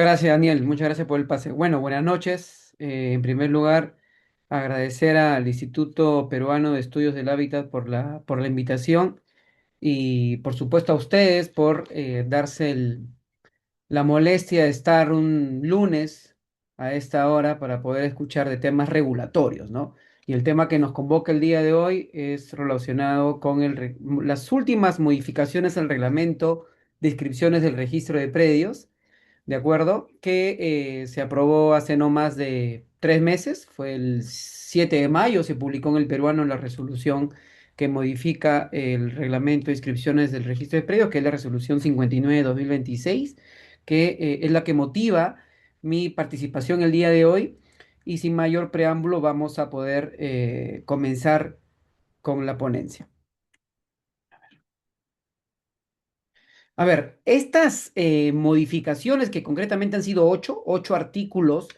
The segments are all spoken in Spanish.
Gracias, Daniel. Muchas gracias por el pase. Bueno, buenas noches. En primer lugar, agradecer al Instituto Peruano de Estudios del Hábitat por la invitación y, por supuesto, a ustedes por darse la molestia de estar un lunes a esta hora para poder escuchar de temas regulatorios, ¿no? Y el tema que nos convoca el día de hoy es relacionado con las últimas modificaciones al reglamento de inscripciones del registro de predios. ¿De acuerdo? Que se aprobó hace no más de 3 meses, fue el 7 de mayo, se publicó en el Peruano la resolución que modifica el reglamento de inscripciones del registro de predios, que es la resolución 59/2026, que es la que motiva mi participación el día de hoy. Y sin mayor preámbulo vamos a poder comenzar con la ponencia. A ver, estas modificaciones que concretamente han sido ocho artículos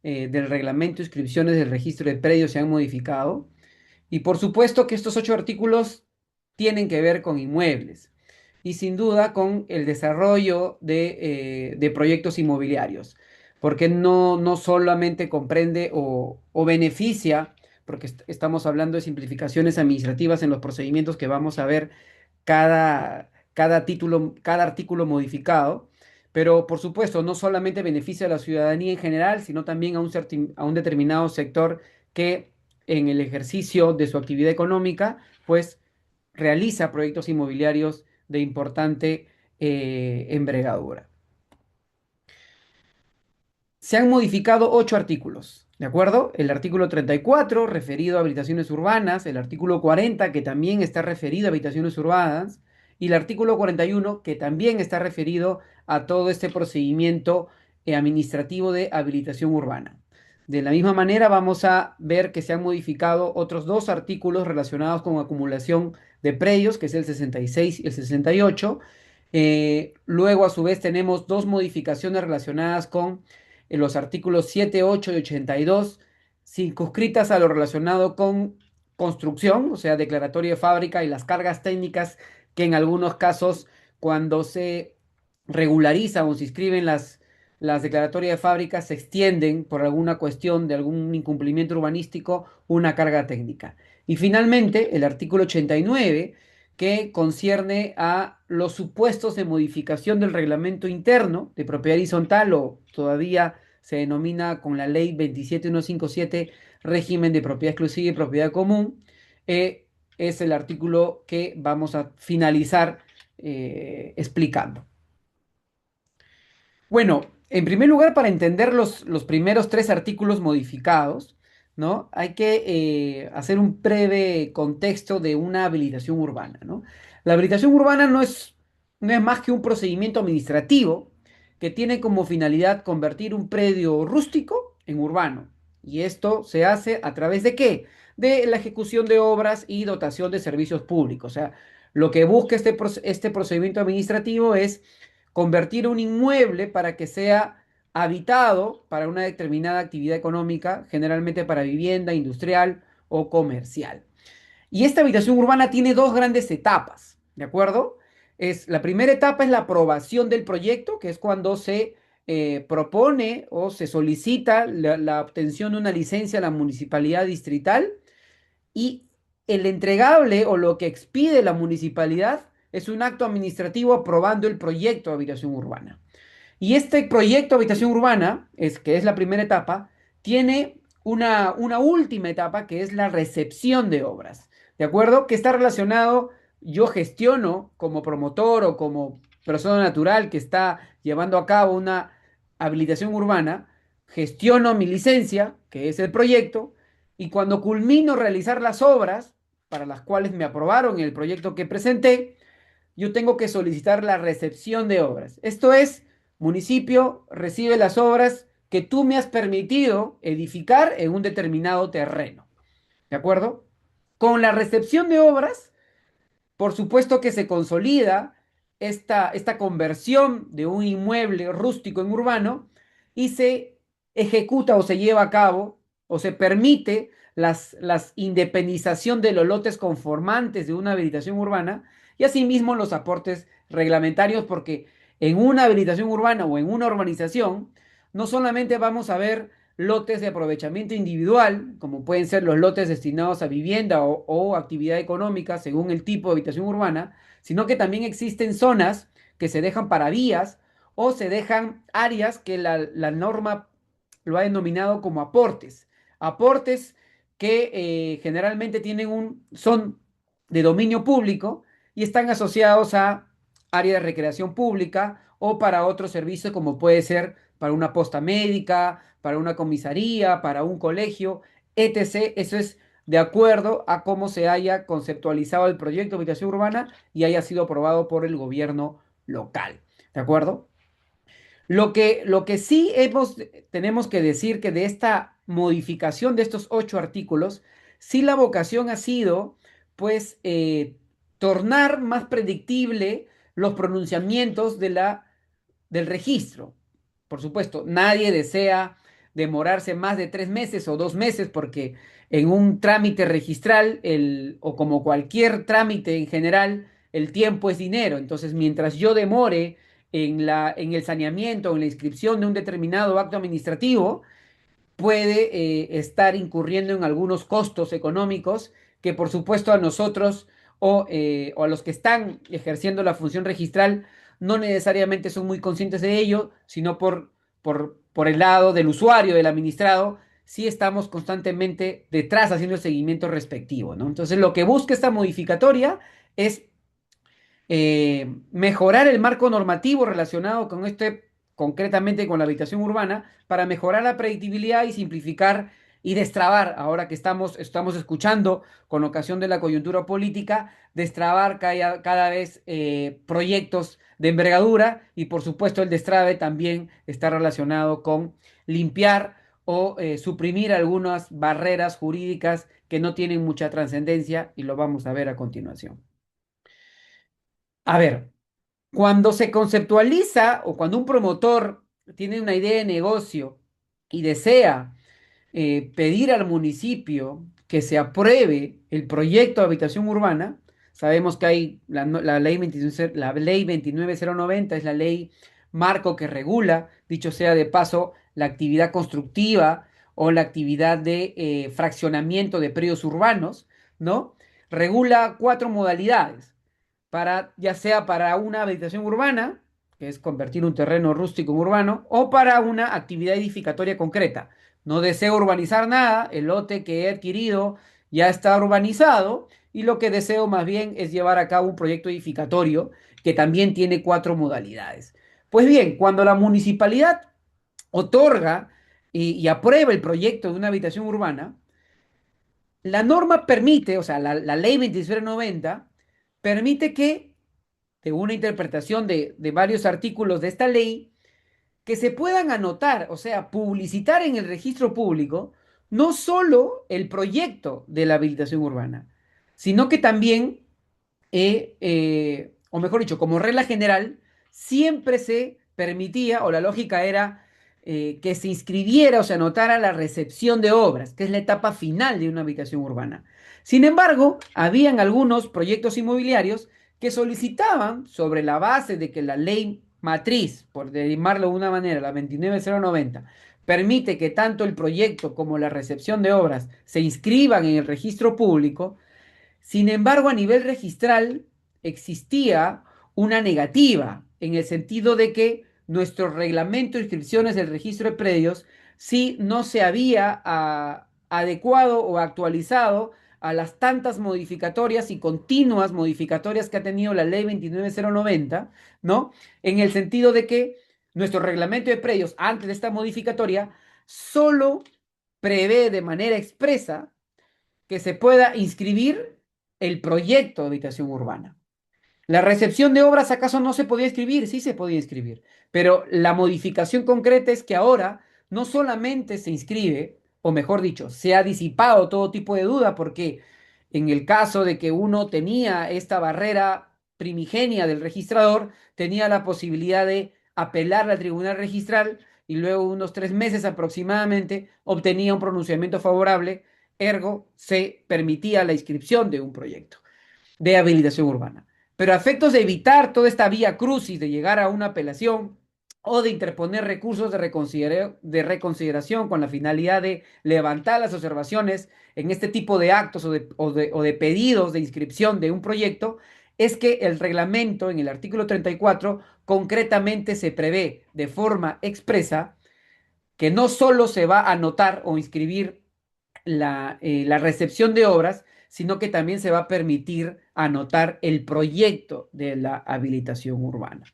del reglamento de inscripciones del registro de predios se han modificado. Y por supuesto que estos 8 artículos tienen que ver con inmuebles y sin duda con el desarrollo de proyectos inmobiliarios, porque no solamente comprende o beneficia, porque estamos hablando de simplificaciones administrativas en los procedimientos que vamos a ver cada artículo modificado, pero por supuesto no solamente beneficia a la ciudadanía en general, sino también a un determinado sector que en el ejercicio de su actividad económica, pues realiza proyectos inmobiliarios de importante envergadura. Se han modificado 8 artículos, ¿de acuerdo? El artículo 34, referido a habitaciones urbanas, el artículo 40, que también está referido a habitaciones urbanas, y el artículo 41, que también está referido a todo este procedimiento administrativo de habilitación urbana. De la misma manera, vamos a ver que se han modificado otros 2 artículos relacionados con acumulación de predios, que es el 66 y el 68. Luego, a su vez, tenemos 2 modificaciones relacionadas con en los artículos 7, 8 y 82, circunscritas a lo relacionado con construcción, o sea, declaratoria de fábrica y las cargas técnicas que en algunos casos, cuando se regularizan o se inscriben las declaratorias de fábrica, se extienden por alguna cuestión de algún incumplimiento urbanístico una carga técnica. Y finalmente, el artículo 89, que concierne a los supuestos de modificación del reglamento interno de propiedad horizontal, o todavía se denomina con la ley 27157 régimen de propiedad exclusiva y propiedad común. Es el artículo que vamos a finalizar explicando. Bueno, en primer lugar, para entender los primeros 3 artículos modificados, ¿no? Hay que hacer un breve contexto de una habilitación urbana, ¿no? La habilitación urbana no es más que un procedimiento administrativo que tiene como finalidad convertir un predio rústico en urbano. ¿Y esto se hace a través de qué? De la ejecución de obras y dotación de servicios públicos. O sea, lo que busca este procedimiento administrativo es convertir un inmueble para que sea habitado para una determinada actividad económica, generalmente para vivienda, industrial o comercial. Y esta habitación urbana tiene 2 grandes etapas, ¿de acuerdo? La primera etapa es la aprobación del proyecto, que es cuando se propone o se solicita la obtención de una licencia a la municipalidad distrital, y el entregable o lo que expide la municipalidad es un acto administrativo aprobando el proyecto de habitación urbana. Y este proyecto de habitación urbana, que es la primera etapa, tiene una última etapa que es la recepción de obras. ¿De acuerdo? Que está relacionado, yo gestiono como promotor o como persona natural que está llevando a cabo una habilitación urbana, gestiono mi licencia, que es el proyecto, y cuando culmino realizar las obras para las cuales me aprobaron el proyecto que presenté, yo tengo que solicitar la recepción de obras. Esto es, municipio recibe las obras que tú me has permitido edificar en un determinado terreno. ¿De acuerdo? Con la recepción de obras, por supuesto que se consolida esta conversión de un inmueble rústico en urbano y se ejecuta o se lleva a cabo o se permite las independización de los lotes conformantes de una habilitación urbana y asimismo los aportes reglamentarios, porque en una habilitación urbana o en una urbanización, no solamente vamos a ver lotes de aprovechamiento individual, como pueden ser los lotes destinados a vivienda o actividad económica según el tipo de habitación urbana, sino que también existen zonas que se dejan para vías o se dejan áreas que la norma lo ha denominado como aportes. Aportes que generalmente son de dominio público y están asociados a área de recreación pública o para otros servicios como puede ser para una posta médica, para una comisaría, para un colegio, etc. Eso es de acuerdo a cómo se haya conceptualizado el proyecto de habitación urbana y haya sido aprobado por el gobierno local. ¿De acuerdo? Lo que sí tenemos que decir que de esta modificación de estos 8 artículos, sí la vocación ha sido, pues, tornar más predictible los pronunciamientos del registro. Por supuesto, nadie desea demorarse más de 3 meses o 2 meses porque en un trámite registral o como cualquier trámite en general, el tiempo es dinero. Entonces, mientras yo demore en el saneamiento o en la inscripción de un determinado acto administrativo, puede estar incurriendo en algunos costos económicos que por supuesto a nosotros o a los que están ejerciendo la función registral no necesariamente son muy conscientes de ello, sino por el lado del usuario, del administrado, sí estamos constantemente detrás haciendo el seguimiento respectivo, ¿no? Entonces lo que busca esta modificatoria es mejorar el marco normativo relacionado con concretamente con la habitación urbana, para mejorar la predictibilidad y simplificar y destrabar, ahora que estamos escuchando con ocasión de la coyuntura política, destrabar cada vez proyectos de envergadura y por supuesto el destrabe también está relacionado con limpiar o suprimir algunas barreras jurídicas que no tienen mucha trascendencia y lo vamos a ver a continuación. A ver, cuando se conceptualiza o cuando un promotor tiene una idea de negocio y desea pedir al municipio que se apruebe el proyecto de habitación urbana, sabemos que hay la ley 29, la ley 29090 es la ley marco que regula, dicho sea de paso, la actividad constructiva o la actividad de fraccionamiento de predios urbanos, ¿no? Regula 4 modalidades ya sea para una habitación urbana, que es convertir un terreno rústico en urbano, o para una actividad edificatoria concreta. No deseo urbanizar nada, el lote que he adquirido ya está urbanizado y lo que deseo más bien es llevar a cabo un proyecto edificatorio que también tiene 4 modalidades. Pues bien, cuando la municipalidad otorga y aprueba el proyecto de una habitación urbana, la norma permite, o sea, la ley 2790 permite que de una interpretación de varios artículos de esta ley, que se puedan anotar, o sea, publicitar en el registro público, no solo el proyecto de la habilitación urbana, sino que también, o mejor dicho, como regla general, siempre se permitía, o la lógica era que se inscribiera o se anotara la recepción de obras, que es la etapa final de una habitación urbana. Sin embargo, habían algunos proyectos inmobiliarios que solicitaban, sobre la base de que la ley matriz, por llamarlo de una manera, la 29090, permite que tanto el proyecto como la recepción de obras se inscriban en el registro público. Sin embargo, a nivel registral existía una negativa, en el sentido de que nuestro reglamento de inscripciones del registro de predios sí no se había adecuado o actualizado a las tantas modificatorias y continuas modificatorias que ha tenido la ley 29090, ¿no? En el sentido de que nuestro reglamento de predios, antes de esta modificatoria, solo prevé de manera expresa que se pueda inscribir el proyecto de habitación urbana. La recepción de obras, ¿acaso no se podía escribir? Sí se podía inscribir, pero la modificación concreta es que ahora no solamente se inscribe, o mejor dicho, se ha disipado todo tipo de duda, porque en el caso de que uno tenía esta barrera primigenia del registrador, tenía la posibilidad de apelar al tribunal registral y luego unos 3 meses aproximadamente obtenía un pronunciamiento favorable, ergo se permitía la inscripción de un proyecto de habilitación urbana. Pero a efectos de evitar toda esta vía crucis de llegar a una apelación o de interponer recursos de reconsideración con la finalidad de levantar las observaciones en este tipo de actos o de pedidos de inscripción de un proyecto, es que el reglamento en el artículo 34 concretamente se prevé de forma expresa que no solo se va a anotar o inscribir la recepción de obras, sino que también se va a permitir anotar el proyecto de la habilitación urbana.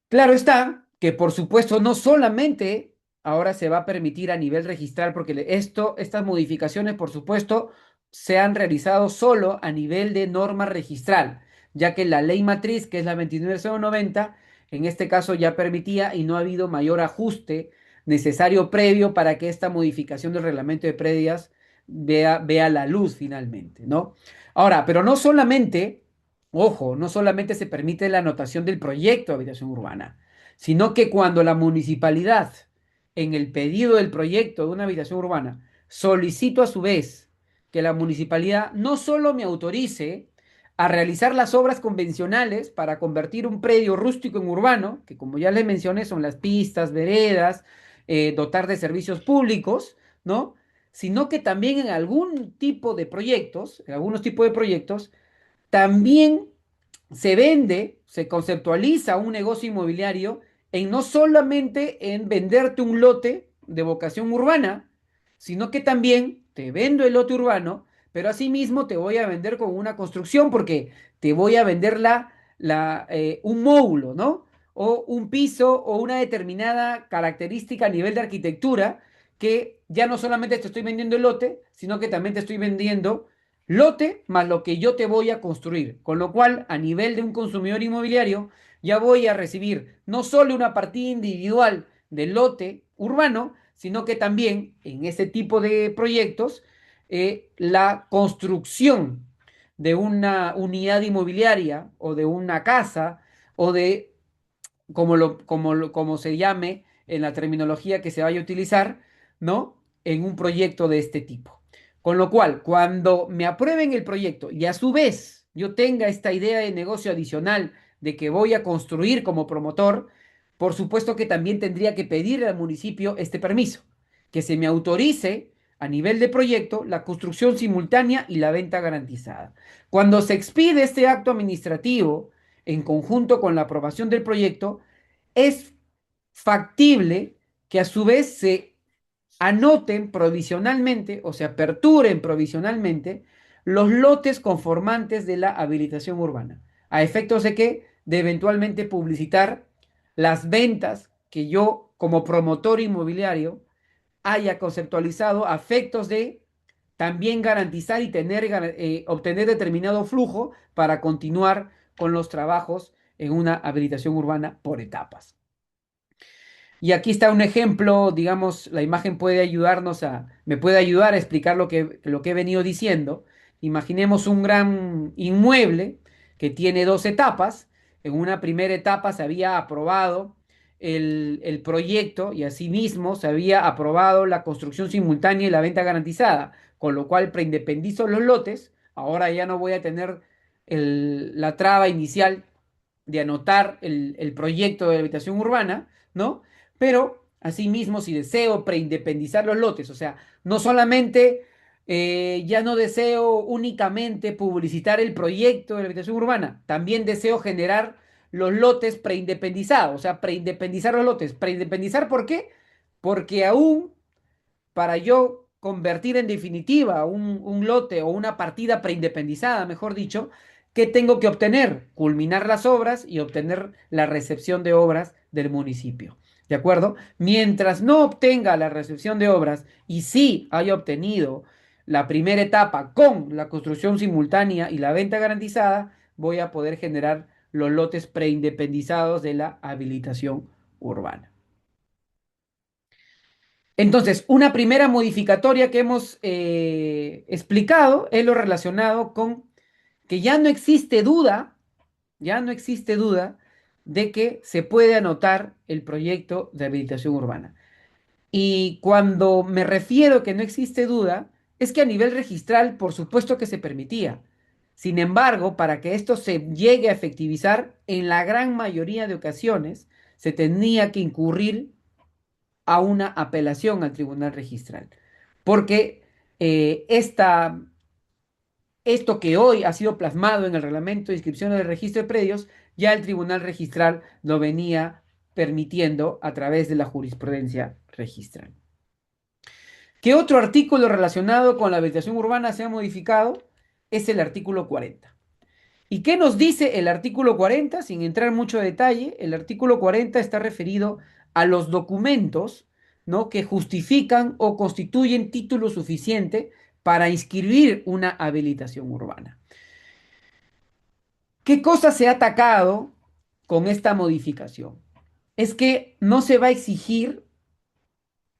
Claro está que, por supuesto, no solamente ahora se va a permitir a nivel registral, porque estas modificaciones, por supuesto, se han realizado solo a nivel de norma registral, ya que la ley matriz, que es la 29090, en este caso ya permitía y no ha habido mayor ajuste necesario previo para que esta modificación del reglamento de predias vea la luz finalmente, ¿no? Ahora, pero no solamente Ojo, no solamente se permite la anotación del proyecto de habitación urbana, sino que cuando la municipalidad, en el pedido del proyecto de una habitación urbana, solicito a su vez que la municipalidad no solo me autorice a realizar las obras convencionales para convertir un predio rústico en urbano, que como ya les mencioné son las pistas, veredas, dotar de servicios públicos, ¿no? Sino que también en algunos tipos de proyectos, también se vende, se conceptualiza un negocio inmobiliario en no solamente en venderte un lote de vocación urbana, sino que también te vendo el lote urbano, pero asimismo te voy a vender con una construcción porque te voy a vender un módulo, ¿no? O un piso o una determinada característica a nivel de arquitectura que ya no solamente te estoy vendiendo el lote, sino que también te estoy vendiendo lote más lo que yo te voy a construir. Con lo cual, a nivel de un consumidor inmobiliario, ya voy a recibir no solo una partida individual del lote urbano, sino que también en ese tipo de proyectos, la construcción de una unidad inmobiliaria o de una casa o de como se llame en la terminología que se vaya a utilizar, ¿no? En un proyecto de este tipo. Con lo cual, cuando me aprueben el proyecto y a su vez yo tenga esta idea de negocio adicional de que voy a construir como promotor, por supuesto que también tendría que pedirle al municipio este permiso, que se me autorice a nivel de proyecto la construcción simultánea y la venta garantizada. Cuando se expide este acto administrativo en conjunto con la aprobación del proyecto, es factible que a su vez se anoten provisionalmente o se aperturen provisionalmente los lotes conformantes de la habilitación urbana, a efectos de que de eventualmente publicitar las ventas que yo como promotor inmobiliario haya conceptualizado a efectos de también garantizar y obtener determinado flujo para continuar con los trabajos en una habilitación urbana por etapas. Y aquí está un ejemplo, digamos, la imagen me puede ayudar a explicar lo que he venido diciendo. Imaginemos un gran inmueble que tiene dos etapas. En una primera etapa se había aprobado el proyecto y asimismo se había aprobado la construcción simultánea y la venta garantizada, con lo cual preindependizo los lotes. Ahora ya no voy a tener la traba inicial de anotar el proyecto de habitación urbana, ¿no? Pero asimismo, si deseo preindependizar los lotes, o sea, no solamente, ya no deseo únicamente publicitar el proyecto de la habitación urbana, también deseo generar los lotes preindependizados, o sea, preindependizar los lotes. ¿Preindependizar por qué? Porque aún para yo convertir en definitiva un lote o una partida preindependizada, mejor dicho, ¿qué tengo que obtener? Culminar las obras y obtener la recepción de obras del municipio. ¿De acuerdo? Mientras no obtenga la recepción de obras y sí haya obtenido la primera etapa con la construcción simultánea y la venta garantizada, voy a poder generar los lotes preindependizados de la habilitación urbana. Entonces, una primera modificatoria que hemos explicado es lo relacionado con que ya no existe duda de que se puede anotar el proyecto de habilitación urbana. Y cuando me refiero que no existe duda, es que a nivel registral, por supuesto que se permitía. Sin embargo, para que esto se llegue a efectivizar, en la gran mayoría de ocasiones se tenía que incurrir a una apelación al tribunal registral, porque esto que hoy ha sido plasmado en el reglamento de inscripción del registro de predios, ya el tribunal registral lo venía permitiendo a través de la jurisprudencia registral. ¿Qué otro artículo relacionado con la habilitación urbana se ha modificado? Es el artículo 40. ¿Y qué nos dice el artículo 40? Sin entrar en mucho detalle, el artículo 40 está referido a los documentos, ¿no?, que justifican o constituyen título suficiente para inscribir una habilitación urbana. ¿Qué cosa se ha atacado con esta modificación? Es que no se va a exigir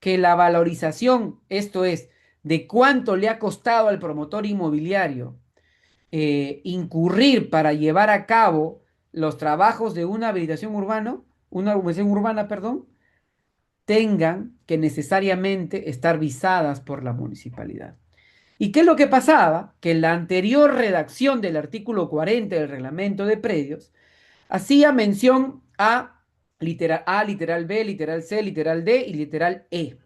que la valorización, esto es, de cuánto le ha costado al promotor inmobiliario incurrir para llevar a cabo los trabajos de una urbanización urbana, perdón, tengan que necesariamente estar visadas por la municipalidad. ¿Y qué es lo que pasaba? Que en la anterior redacción del artículo 40 del reglamento de predios hacía mención a literal A, literal B, literal C, literal D y literal E.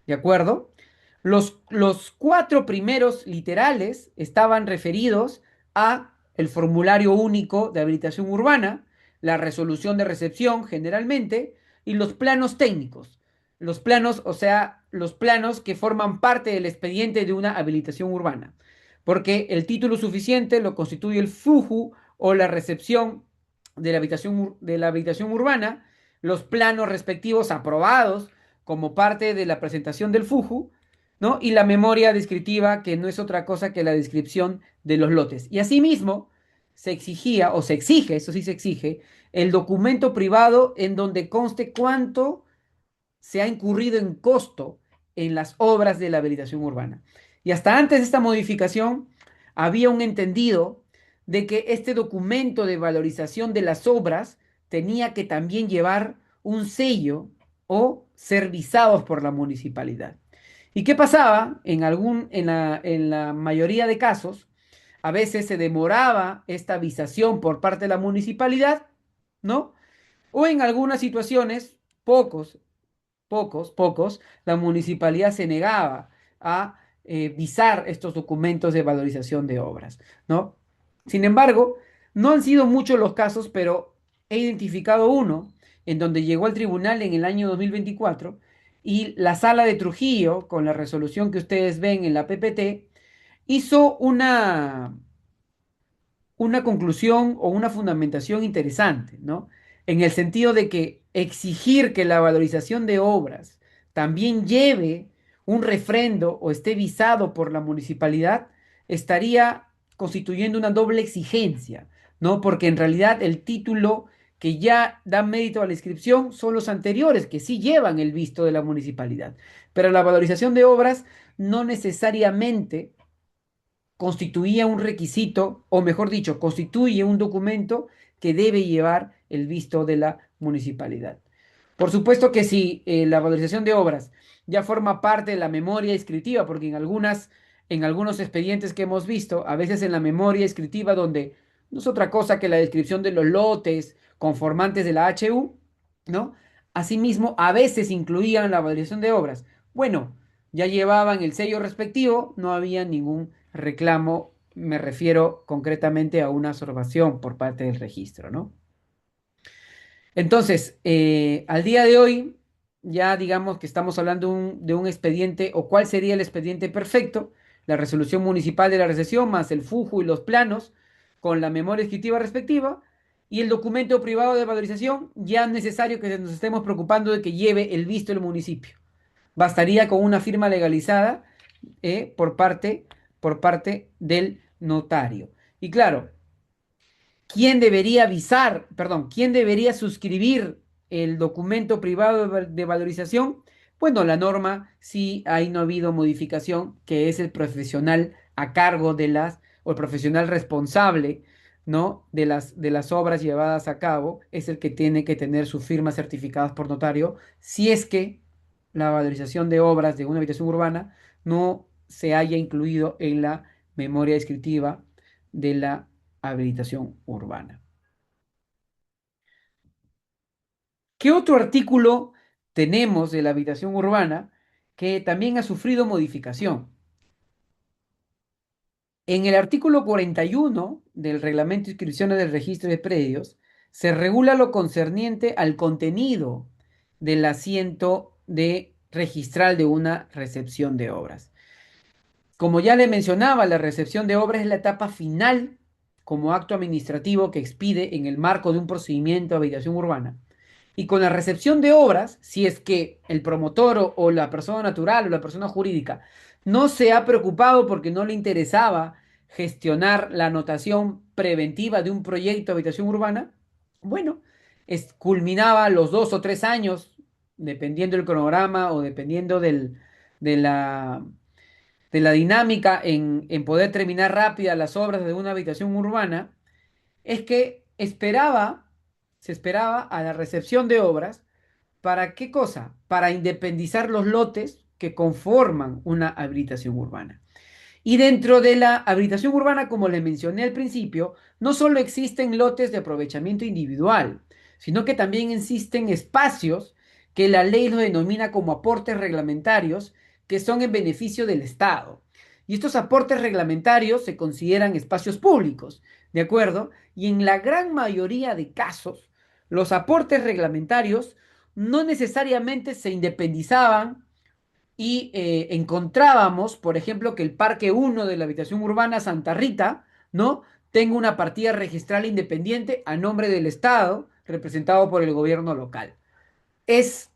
¿De acuerdo? Los cuatro primeros literales estaban referidos a el formulario único de habilitación urbana, la resolución de recepción generalmente, y los planos técnicos. Los planos, o sea, los planos que forman parte del expediente de una habilitación urbana. Porque el título suficiente lo constituye el FUJU o la recepción de la habitación urbana, los planos respectivos aprobados como parte de la presentación del FUJU, ¿no? Y la memoria descriptiva, que no es otra cosa que la descripción de los lotes. Y asimismo, se exigía, o se exige, eso sí se exige, el documento privado en donde conste cuánto se ha incurrido en costo en las obras de la habilitación urbana. Y hasta antes de esta modificación, había un entendido de que este documento de valorización de las obras tenía que también llevar un sello o ser visados por la municipalidad. ¿Y qué pasaba? En la mayoría de casos, a veces se demoraba esta visación por parte de la municipalidad, ¿no? O en algunas situaciones, pocos, la municipalidad se negaba a visar estos documentos de valorización de obras, ¿no? Sin embargo, no han sido muchos los casos, pero he identificado uno en donde llegó al tribunal en el año 2024 y la sala de Trujillo, con la resolución que ustedes ven en la PPT, hizo una conclusión o una fundamentación interesante, ¿no? En el sentido de que exigir que la valorización de obras también lleve un refrendo o esté visado por la municipalidad estaría constituyendo una doble exigencia, ¿no? Porque en realidad el título que ya da mérito a la inscripción son los anteriores, que sí llevan el visto de la municipalidad. Pero la valorización de obras no necesariamente constituía un requisito, o mejor dicho, constituye un documento que debe llevar el visto de la municipalidad. Por supuesto que si la valorización de obras ya forma parte de la memoria descriptiva, porque en algunos expedientes que hemos visto, a veces en la memoria descriptiva donde no es otra cosa que la descripción de los lotes conformantes de la HU, ¿no? Asimismo, a veces incluían la valorización de obras. Bueno, ya llevaban el sello respectivo, no había ningún reclamo, me refiero concretamente a una observación por parte del registro, ¿no? Entonces, al día de hoy, ya digamos que estamos hablando de un expediente, o cuál sería el expediente perfecto, la resolución municipal de la recesión, más el FUJU y los planos, con la memoria descriptiva respectiva, y el documento privado de valorización, ya es necesario que nos estemos preocupando de que lleve el visto del municipio. Bastaría con una firma legalizada por parte del notario. Y claro, ¿quién debería avisar, perdón, quién debería suscribir el documento privado de valorización? Bueno, la norma, si ahí no ha habido modificación, que es el profesional a cargo o el profesional responsable, ¿no? De las obras llevadas a cabo, es el que tiene que tener sus firmas certificadas por notario, si es que la valorización de obras de una habitación urbana no se haya incluido en la memoria descriptiva de la habilitación urbana. ¿Qué otro artículo tenemos de la habilitación urbana que también ha sufrido modificación? En el artículo 41 del Reglamento de Inscripciones del Registro de Predios se regula lo concerniente al contenido del asiento de registral de una recepción de obras. Como ya le mencionaba, la recepción de obras es la etapa final como acto administrativo que expide en el marco de un procedimiento de habilitación urbana. Y con la recepción de obras, si es que el promotor o la persona natural o la persona jurídica no se ha preocupado porque no le interesaba gestionar la anotación preventiva de un proyecto de habitación urbana, bueno, culminaba los 2 o 3 años, dependiendo del cronograma o dependiendo de la, de la dinámica en poder terminar rápida las obras de una habitación urbana, es que se esperaba a la recepción de obras. ¿Para qué cosa? Para independizar los lotes que conforman una habilitación urbana. Y dentro de la habilitación urbana, como le mencioné al principio, no solo existen lotes de aprovechamiento individual, sino que también existen espacios que la ley los denomina como aportes reglamentarios, que son en beneficio del Estado. Y estos aportes reglamentarios se consideran espacios públicos, ¿de acuerdo? Y en la gran mayoría de casos, los aportes reglamentarios no necesariamente se independizaban y encontrábamos, por ejemplo, que el Parque uno de la Habitación Urbana Santa Rita, ¿no? Tenga una partida registral independiente a nombre del Estado, representado por el gobierno local. Es,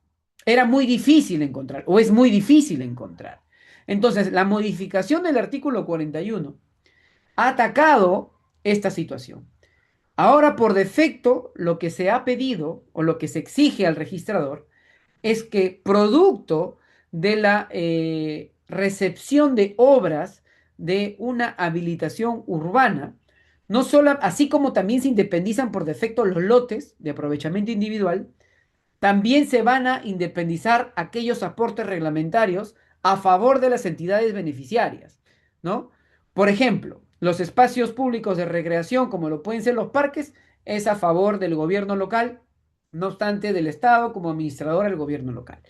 era muy difícil encontrar, o es muy difícil encontrar. Entonces, la modificación del artículo 41 ha atacado esta situación. Ahora, por defecto, lo que se ha pedido o lo que se exige al registrador es que producto de la recepción de obras de una habilitación urbana, no solo, así como también se independizan por defecto los lotes de aprovechamiento individual, también se van a independizar aquellos aportes reglamentarios a favor de las entidades beneficiarias, ¿no? Por ejemplo, los espacios públicos de recreación, como lo pueden ser los parques, es a favor del gobierno local, no obstante del Estado como administrador del gobierno local.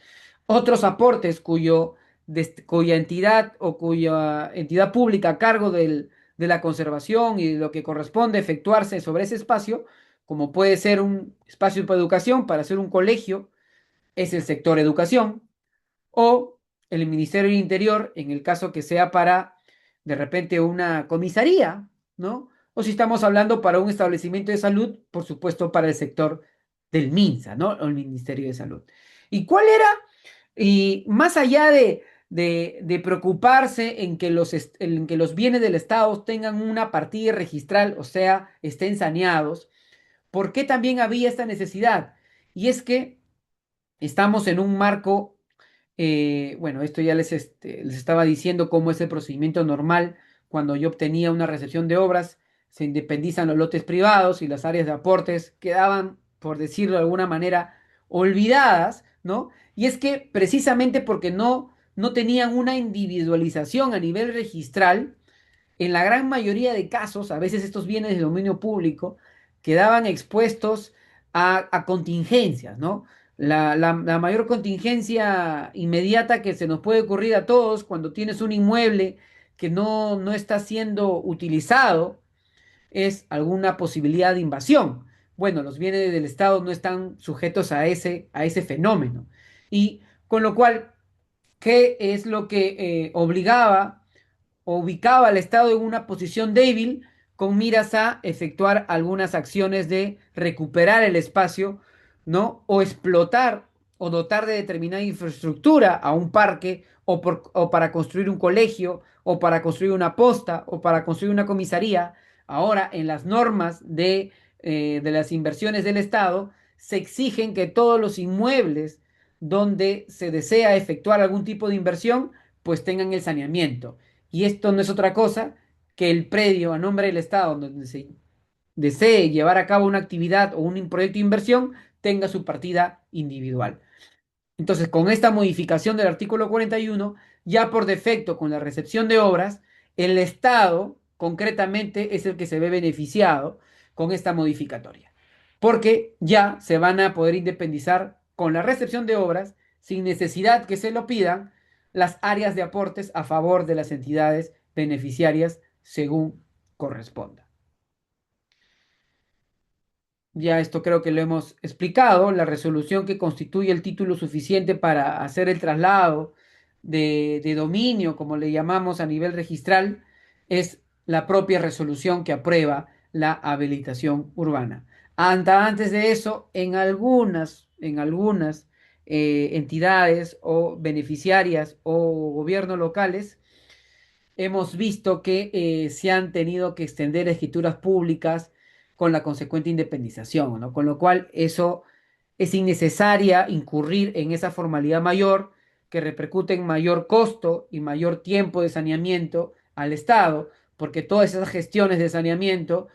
Otros aportes cuya entidad o cuya entidad pública a cargo de la conservación y de lo que corresponde efectuarse sobre ese espacio, como puede ser un espacio para educación, para hacer un colegio, es el sector educación, o el Ministerio del Interior, en el caso que sea para, de repente, una comisaría, ¿no? O si estamos hablando para un establecimiento de salud, por supuesto, para el sector del MINSA, ¿no? O el Ministerio de Salud. ¿Y cuál era? Y más allá de preocuparse en que los bienes del Estado tengan una partida registral, o sea, estén saneados, ¿por qué también había esta necesidad? Y es que estamos en un marco, bueno, esto ya les estaba diciendo cómo es el procedimiento normal cuando yo obtenía una recepción de obras, se independizan los lotes privados y las áreas de aportes quedaban, por decirlo de alguna manera, olvidadas, ¿no? Y es que precisamente porque no tenían una individualización a nivel registral, en la gran mayoría de casos, a veces estos bienes de dominio público quedaban expuestos a contingencias, ¿no? La mayor contingencia inmediata que se nos puede ocurrir a todos cuando tienes un inmueble que no está siendo utilizado es alguna posibilidad de invasión. Bueno, los bienes del Estado no están sujetos a ese fenómeno. Y con lo cual, ¿qué es lo que obligaba o ubicaba al Estado en una posición débil con miras a efectuar algunas acciones de recuperar el espacio, ¿no? O explotar o dotar de determinada infraestructura a un parque o para construir un colegio o para construir una posta o para construir una comisaría. Ahora, en las normas de las inversiones del Estado, se exigen que todos los inmuebles donde se desea efectuar algún tipo de inversión, pues tengan el saneamiento. Y esto no es otra cosa que el predio a nombre del Estado donde se desee llevar a cabo una actividad o un proyecto de inversión tenga su partida individual. Entonces, con esta modificación del artículo 41, ya por defecto con la recepción de obras, el Estado concretamente es el que se ve beneficiado con esta modificatoria, porque ya se van a poder independizar con la recepción de obras sin necesidad que se lo pidan las áreas de aportes a favor de las entidades beneficiarias según corresponda. Ya esto creo que lo hemos explicado. La resolución que constituye el título suficiente para hacer el traslado de dominio, como le llamamos a nivel registral, es la propia resolución que aprueba la habilitación urbana. Antes de eso, en algunas entidades o beneficiarias o gobiernos locales, hemos visto que se han tenido que extender escrituras públicas con la consecuente independización, ¿no? Con lo cual eso es innecesaria incurrir en esa formalidad mayor que repercute en mayor costo y mayor tiempo de saneamiento al Estado, porque todas esas gestiones de saneamiento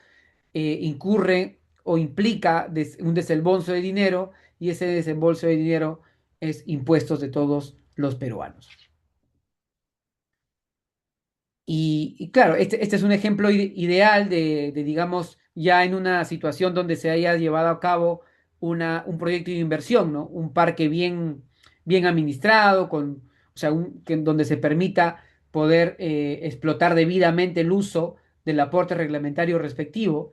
incurren o implica un desembolso de dinero y ese desembolso de dinero es impuestos de todos los peruanos. Y claro, este es un ejemplo ideal digamos, ya en una situación donde se haya llevado a cabo un proyecto de inversión, ¿no? Un parque bien administrado, o sea, donde se permita poder explotar debidamente el uso del aporte reglamentario respectivo.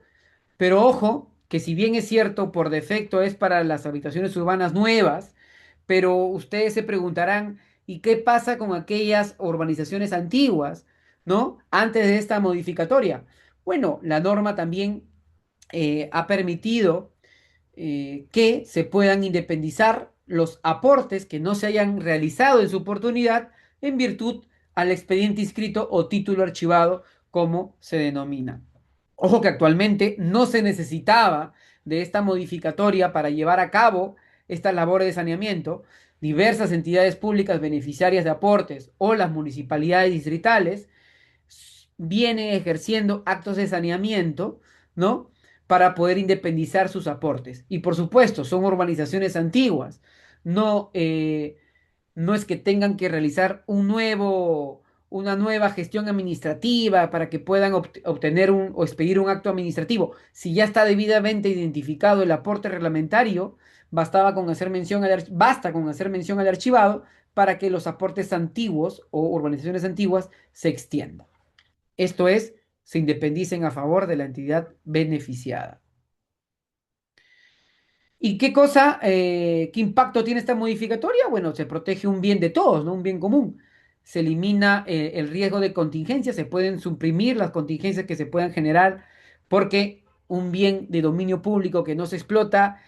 Pero ojo, que si bien es cierto, por defecto es para las habitaciones urbanas nuevas, pero ustedes se preguntarán, ¿y qué pasa con aquellas urbanizaciones antiguas, ¿no? Antes de esta modificatoria. Bueno, la norma también ha permitido que se puedan independizar los aportes que no se hayan realizado en su oportunidad en virtud al expediente inscrito o título archivado, como se denomina. Ojo que actualmente no se necesitaba de esta modificatoria para llevar a cabo estas labores de saneamiento. Diversas entidades públicas beneficiarias de aportes o las municipalidades distritales vienen ejerciendo actos de saneamiento, ¿no? Para poder independizar sus aportes. Y por supuesto, son urbanizaciones antiguas. No, no es que tengan que realizar una nueva gestión administrativa para que puedan obtener o expedir un acto administrativo. Si ya está debidamente identificado el aporte reglamentario, basta con hacer mención al archivado para que los aportes antiguos o urbanizaciones antiguas se extiendan. Esto es, se independicen a favor de la entidad beneficiada. ¿Y qué impacto tiene esta modificatoria? Bueno, se protege un bien de todos, ¿no? Un bien común. Se elimina el riesgo de contingencia, se pueden suprimir las contingencias que se puedan generar porque un bien de dominio público que no se explota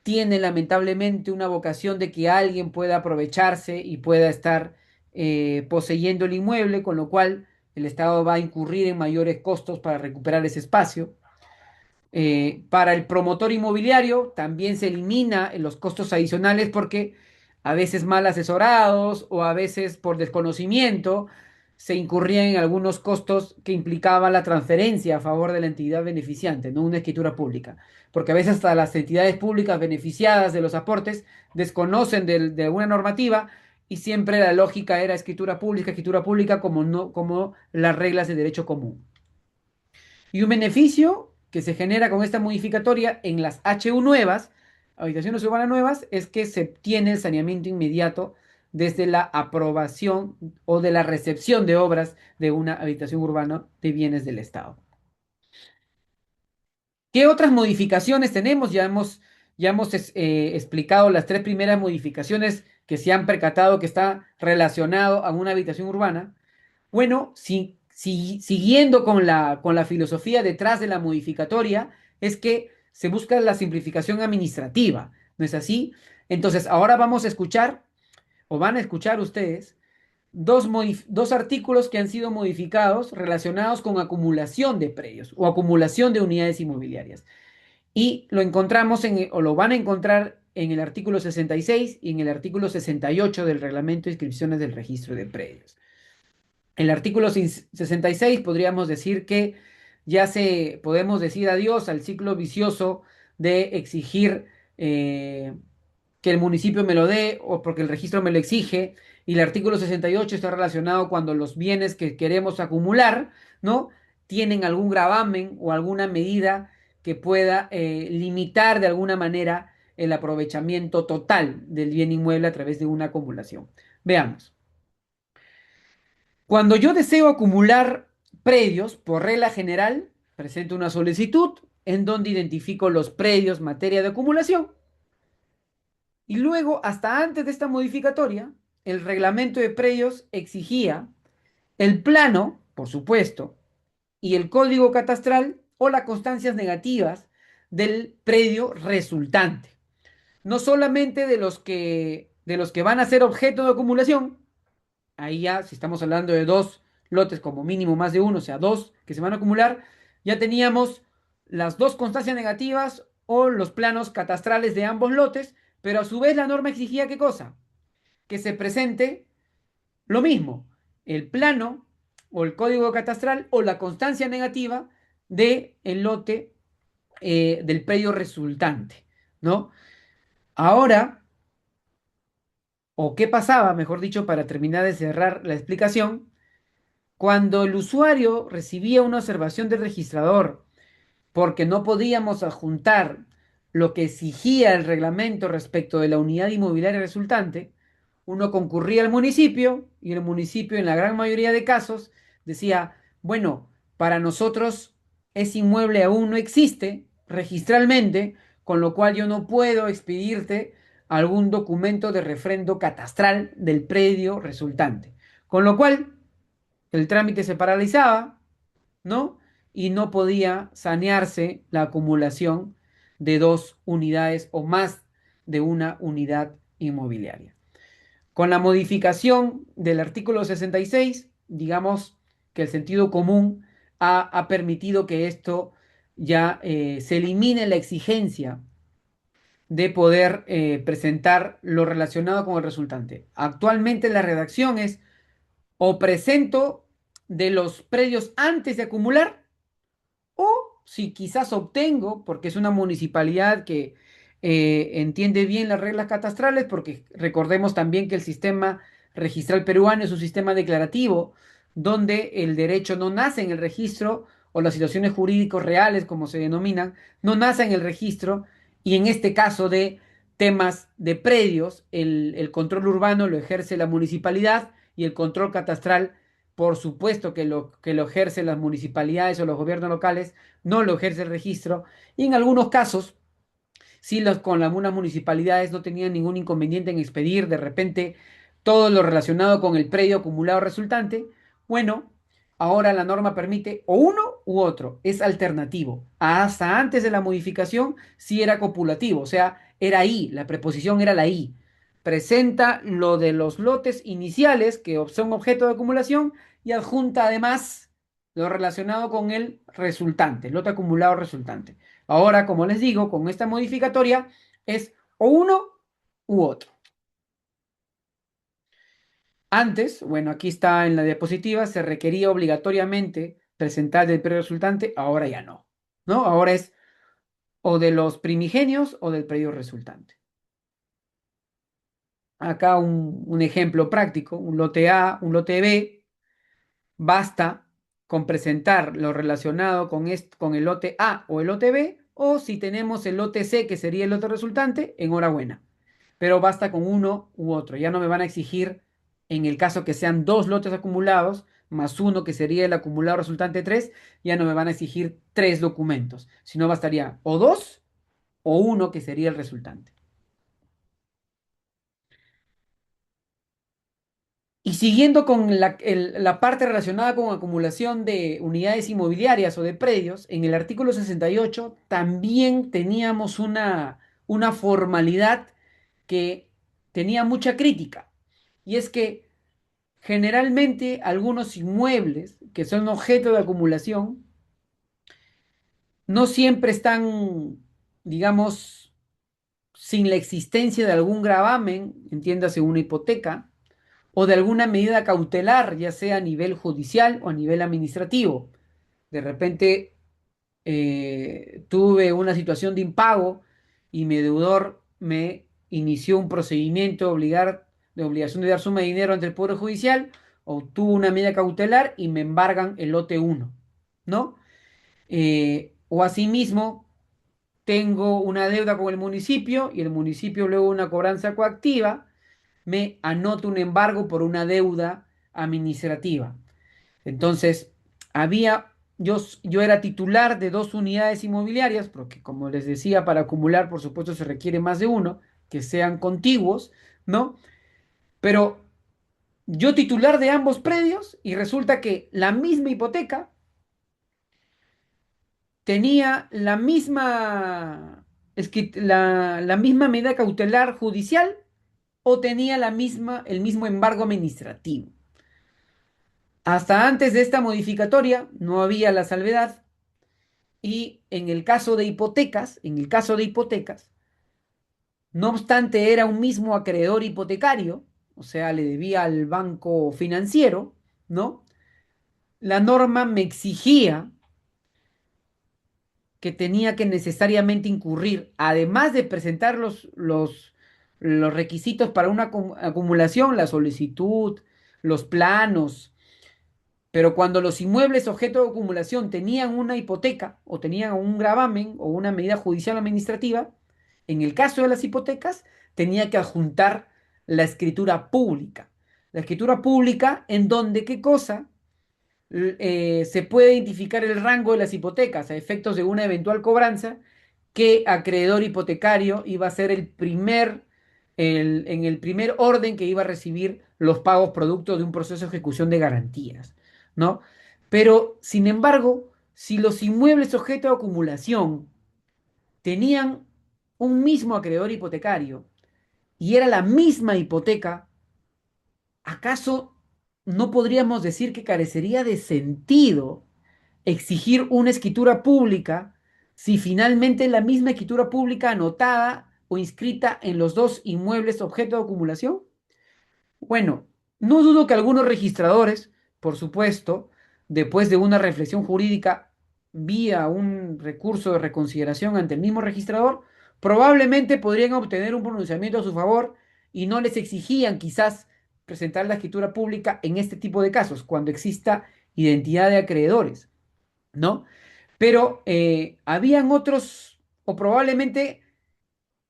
tiene lamentablemente una vocación de que alguien pueda aprovecharse y pueda estar poseyendo el inmueble, con lo cual el Estado va a incurrir en mayores costos para recuperar ese espacio. Para el promotor inmobiliario también se elimina los costos adicionales porque a veces mal asesorados o a veces por desconocimiento se incurrían en algunos costos que implicaban la transferencia a favor de la entidad beneficiante, no una escritura pública. Porque a veces hasta las entidades públicas beneficiadas de los aportes desconocen de alguna normativa y siempre la lógica era escritura pública como, no, como las reglas de derecho común. Y un beneficio que se genera con esta modificatoria en las HU nuevas, habitaciones urbanas nuevas, es que se obtiene el saneamiento inmediato desde la aprobación o de la recepción de obras de una habitación urbana de bienes del Estado. ¿Qué otras modificaciones tenemos? Ya hemos explicado las tres primeras modificaciones que se han percatado que está relacionado a una habitación urbana. Bueno, siguiendo con la filosofía detrás de la modificatoria, es que se busca la simplificación administrativa, ¿no es así? Entonces, ahora vamos a escuchar, o van a escuchar ustedes, dos artículos que han sido modificados relacionados con acumulación de predios o acumulación de unidades inmobiliarias. Y lo encontramos o lo van a encontrar en el artículo 66 y en el artículo 68 del Reglamento de Inscripciones del Registro de Predios. El artículo 66 podríamos decir que podemos decir adiós al ciclo vicioso de exigir que el municipio me lo dé o porque el registro me lo exige. Y el artículo 68 está relacionado cuando los bienes que queremos acumular, ¿no? tienen algún gravamen o alguna medida que pueda limitar de alguna manera el aprovechamiento total del bien inmueble a través de una acumulación. Veamos. Cuando yo deseo acumular predios, por regla general, presento una solicitud en donde identifico los predios materia de acumulación y luego, hasta antes de esta modificatoria, el reglamento de predios exigía el plano, por supuesto, y el código catastral o las constancias negativas del predio resultante. No solamente de los que van a ser objeto de acumulación, ahí ya, si estamos hablando de dos lotes, como mínimo más de uno, o sea, dos que se van a acumular, ya teníamos las dos constancias negativas o los planos catastrales de ambos lotes, pero a su vez la norma exigía ¿qué cosa? Que se presente lo mismo, el plano o el código catastral o la constancia negativa del lote del predio resultante, ¿no? Ahora, o qué pasaba, mejor dicho, para terminar de cerrar la explicación, cuando el usuario recibía una observación del registrador porque no podíamos adjuntar lo que exigía el reglamento respecto de la unidad inmobiliaria resultante, uno concurría al municipio y el municipio en la gran mayoría de casos decía, bueno, para nosotros ese inmueble aún no existe registralmente, con lo cual yo no puedo expedirte algún documento de refrendo catastral del predio resultante. Con lo cual, el trámite se paralizaba, ¿no? Y no podía sanearse la acumulación de dos unidades o más de una unidad inmobiliaria. Con la modificación del artículo 66, digamos que el sentido común ha permitido que esto ya se elimine la exigencia de poder presentar lo relacionado con el resultante. Actualmente la redacción es o presento de los predios antes de acumular o si quizás obtengo, porque es una municipalidad que entiende bien las reglas catastrales, porque recordemos también que el sistema registral peruano es un sistema declarativo, donde el derecho no nace en el registro, o las situaciones jurídicos reales, como se denominan, no nace en el registro, y en este caso de temas de predios, el control urbano lo ejerce la municipalidad y el control catastral, por supuesto que lo ejercen las municipalidades o los gobiernos locales, no lo ejerce el registro, y en algunos casos, si con algunas municipalidades no tenían ningún inconveniente en expedir de repente todo lo relacionado con el predio acumulado resultante, bueno, ahora la norma permite o uno u otro, es alternativo. Hasta antes de la modificación sí era copulativo, o sea, era I, la preposición era la I. Presenta lo de los lotes iniciales que son objeto de acumulación y adjunta además lo relacionado con el resultante, el lote acumulado resultante. Ahora, como les digo, con esta modificatoria es o uno u otro. Antes, bueno, aquí está en la diapositiva, se requería obligatoriamente presentar el predio resultante, ahora ya no, ¿no? Ahora es o de los primigenios o del predio resultante. Acá un ejemplo práctico, un lote A, un lote B, basta con presentar lo relacionado con el lote A o el lote B, o si tenemos el lote C, que sería el lote resultante, enhorabuena. Pero basta con uno u otro. Ya no me van a exigir, en el caso que sean dos lotes acumulados, más uno que sería el acumulado resultante 3, ya no me van a exigir tres documentos, sino bastaría o dos o uno que sería el resultante. Y siguiendo con la parte relacionada con acumulación de unidades inmobiliarias o de predios, en el artículo 68 también teníamos una formalidad que tenía mucha crítica. Y es que generalmente algunos inmuebles que son objeto de acumulación no siempre están, digamos, sin la existencia de algún gravamen, entiéndase una hipoteca, o de alguna medida cautelar, ya sea a nivel judicial o a nivel administrativo. De repente tuve una situación de impago y mi deudor me inició un procedimiento de obligación de dar suma de dinero ante el Poder Judicial, obtuvo una medida cautelar y me embargan el lote 1, ¿no? O asimismo, tengo una deuda con el municipio y el municipio luego una cobranza coactiva, me anota un embargo por una deuda administrativa. Entonces, había, yo era titular de dos unidades inmobiliarias, porque como les decía, para acumular, por supuesto, se requiere más de uno, que sean contiguos, ¿no? Pero yo titular de ambos predios y resulta que la misma hipoteca tenía la misma, es que la misma medida cautelar judicial o tenía el mismo embargo administrativo. Hasta antes de esta modificatoria no había la salvedad y en el caso de hipotecas, no obstante era un mismo acreedor hipotecario, o sea, le debía al banco financiero, ¿no? La norma me exigía que tenía que necesariamente incurrir, además de presentar los requisitos para una acumulación, la solicitud, los planos, pero cuando los inmuebles objeto de acumulación tenían una hipoteca o tenían un gravamen o una medida judicial o administrativa, en el caso de las hipotecas tenía que adjuntar la escritura pública. La escritura pública en donde, ¿qué cosa? Se puede identificar el rango de las hipotecas a efectos de una eventual cobranza, qué acreedor hipotecario iba a ser en el primer orden que iba a recibir los pagos producto de un proceso de ejecución de garantías, ¿no? Pero, sin embargo, si los inmuebles objeto de acumulación tenían un mismo acreedor hipotecario y era la misma hipoteca, ¿acaso no podríamos decir que carecería de sentido exigir una escritura pública si finalmente la misma escritura pública anotada o inscrita en los dos inmuebles objeto de acumulación? Bueno, no dudo que algunos registradores, por supuesto, después de una reflexión jurídica vía un recurso de reconsideración ante el mismo registrador, probablemente podrían obtener un pronunciamiento a su favor y no les exigían quizás presentar la escritura pública en este tipo de casos, cuando exista identidad de acreedores, ¿no? Pero habían otros, o probablemente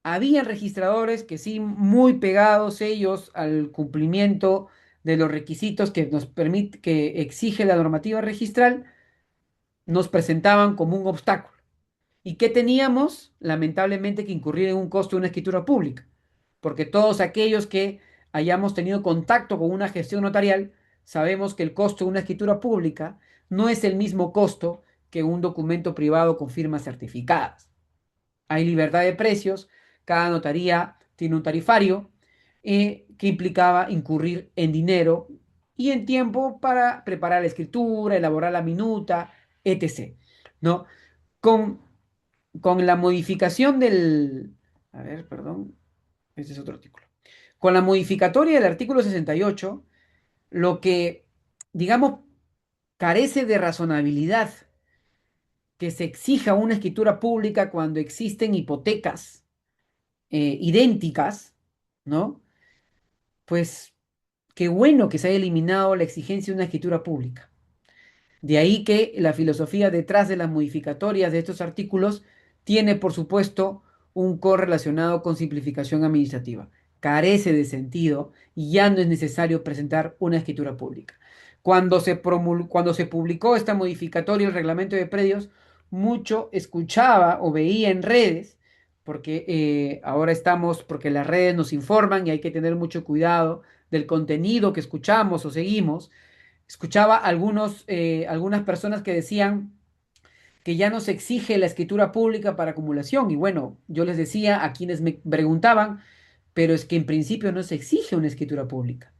habían registradores que sí, muy pegados ellos al cumplimiento de los requisitos que nos permite, que exige la normativa registral, nos presentaban como un obstáculo. ¿Y qué teníamos? Lamentablemente que incurrir en un costo de una escritura pública, porque todos aquellos que hayamos tenido contacto con una gestión notarial, sabemos que el costo de una escritura pública no es el mismo costo que un documento privado con firmas certificadas. Hay libertad de precios, cada notaría tiene un tarifario que implicaba incurrir en dinero y en tiempo para preparar la escritura, elaborar la minuta, etc. ¿No? Con, con la modificación del... A ver, perdón, este es otro artículo. Con la modificatoria del artículo 68, lo que, digamos, carece de razonabilidad que se exija una escritura pública cuando existen hipotecas idénticas, ¿no? Pues qué bueno que se haya eliminado la exigencia de una escritura pública. De ahí que la filosofía detrás de las modificatorias de estos artículos tiene, por supuesto, un correlacionado con simplificación administrativa. Carece de sentido y ya no es necesario presentar una escritura pública. Cuando se publicó esta modificatoria del reglamento de predios, mucho escuchaba o veía en redes, porque ahora estamos, porque las redes nos informan y hay que tener mucho cuidado del contenido que escuchamos o seguimos. Escuchaba algunas personas que decían que ya no se exige la escritura pública para acumulación. Y bueno, yo les decía a quienes me preguntaban, pero es que en principio no se exige una escritura pública.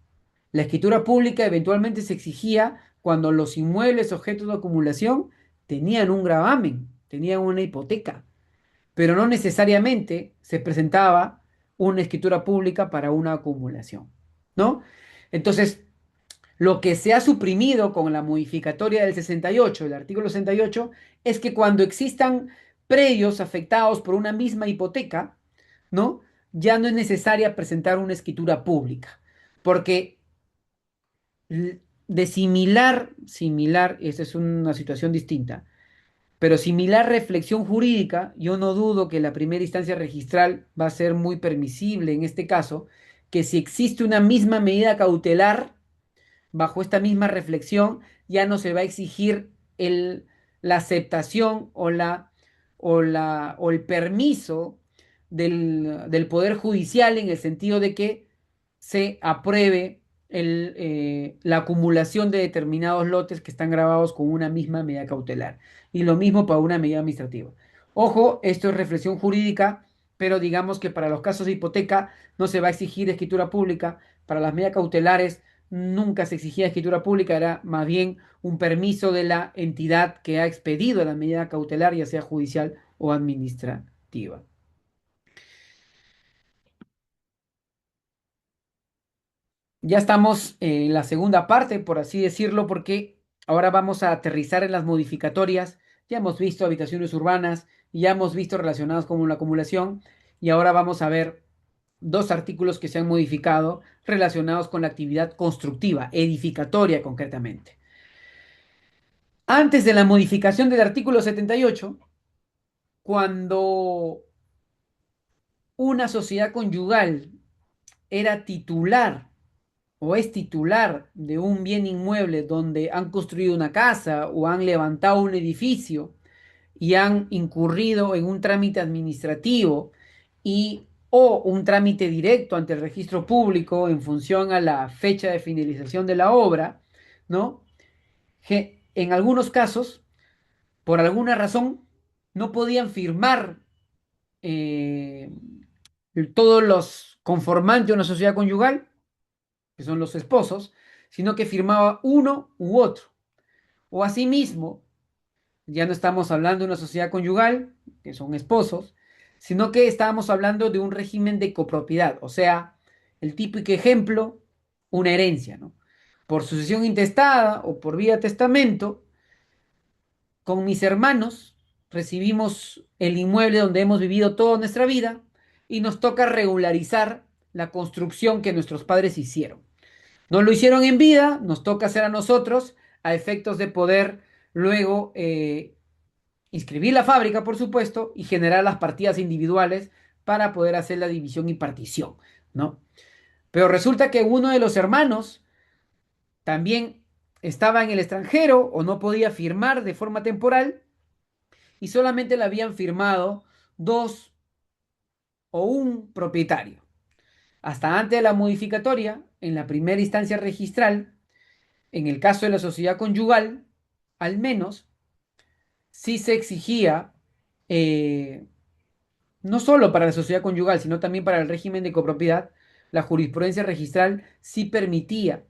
La escritura pública eventualmente se exigía cuando los inmuebles objetos de acumulación tenían un gravamen, tenían una hipoteca, pero no necesariamente se presentaba una escritura pública para una acumulación, ¿no? Entonces, lo que se ha suprimido con la modificatoria del 68, el artículo 68, es que cuando existan predios afectados por una misma hipoteca, ¿no? Ya no es necesaria presentar una escritura pública, porque de similar, esta es una situación distinta, pero similar reflexión jurídica, yo no dudo que la primera instancia registral va a ser muy permisible en este caso, que si existe una misma medida cautelar, bajo esta misma reflexión, ya no se va a exigir la aceptación o el permiso del Poder Judicial en el sentido de que se apruebe la acumulación de determinados lotes que están grabados con una misma medida cautelar. Y lo mismo para una medida administrativa. Ojo, esto es reflexión jurídica, pero digamos que para los casos de hipoteca no se va a exigir escritura pública, para las medidas cautelares nunca se exigía escritura pública, era más bien un permiso de la entidad que ha expedido la medida cautelar, ya sea judicial o administrativa. Ya estamos en la segunda parte, por así decirlo, porque ahora vamos a aterrizar en las modificatorias. Ya hemos visto habitaciones urbanas, ya hemos visto relacionadas con la acumulación, y ahora vamos a ver dos artículos que se han modificado relacionados con la actividad constructiva, edificatoria concretamente. Antes de la modificación del artículo 78, cuando una sociedad conyugal era titular o es titular de un bien inmueble donde han construido una casa o han levantado un edificio y han incurrido en un trámite administrativo y o un trámite directo ante el registro público en función a la fecha de finalización de la obra, ¿no? Que en algunos casos, por alguna razón, no podían firmar eh, todos los conformantes de una sociedad conyugal, que son los esposos, sino que firmaba uno u otro. O asimismo, ya no estamos hablando de una sociedad conyugal, que son esposos, sino que estábamos hablando de un régimen de copropiedad, o sea, el típico ejemplo, una herencia, ¿no? Por sucesión intestada o por vía testamento, con mis hermanos recibimos el inmueble donde hemos vivido toda nuestra vida y nos toca regularizar la construcción que nuestros padres hicieron. No lo hicieron en vida, nos toca hacer a nosotros a efectos de poder luego inscribir la fábrica, por supuesto, y generar las partidas individuales para poder hacer la división y partición, ¿no? Pero resulta que uno de los hermanos también estaba en el extranjero o no podía firmar de forma temporal y solamente la habían firmado dos o un propietario. Hasta antes de la modificatoria, en la primera instancia registral, en el caso de la sociedad conyugal, al menos sí se exigía, eh, no solo para la sociedad conyugal, sino también para el régimen de copropiedad, la jurisprudencia registral sí permitía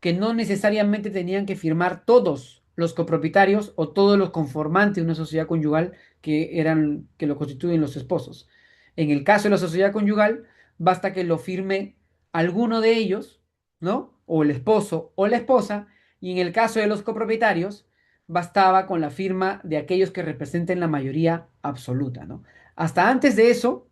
que no necesariamente tenían que firmar todos los copropietarios o todos los conformantes de una sociedad conyugal que lo constituyen los esposos. En el caso de la sociedad conyugal, basta que lo firme alguno de ellos, ¿no? O el esposo o la esposa, y en el caso de los copropietarios, bastaba con la firma de aquellos que representen la mayoría absoluta, ¿no? Hasta antes de eso,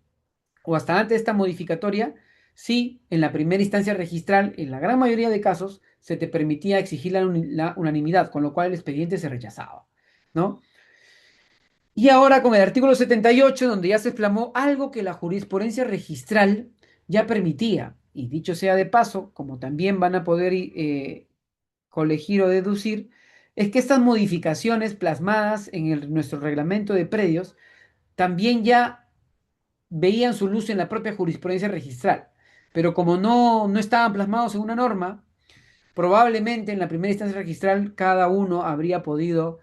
o hasta antes de esta modificatoria, sí, en la primera instancia registral, en la gran mayoría de casos, se te permitía exigir la unanimidad, con lo cual el expediente se rechazaba, ¿no? Y ahora con el artículo 78, donde ya se exclamó algo que la jurisprudencia registral ya permitía, y dicho sea de paso, como también van a poder colegir o deducir, es que estas modificaciones plasmadas en nuestro reglamento de predios también ya veían su luz en la propia jurisprudencia registral. Pero como no estaban plasmados en una norma, probablemente en la primera instancia registral cada uno habría podido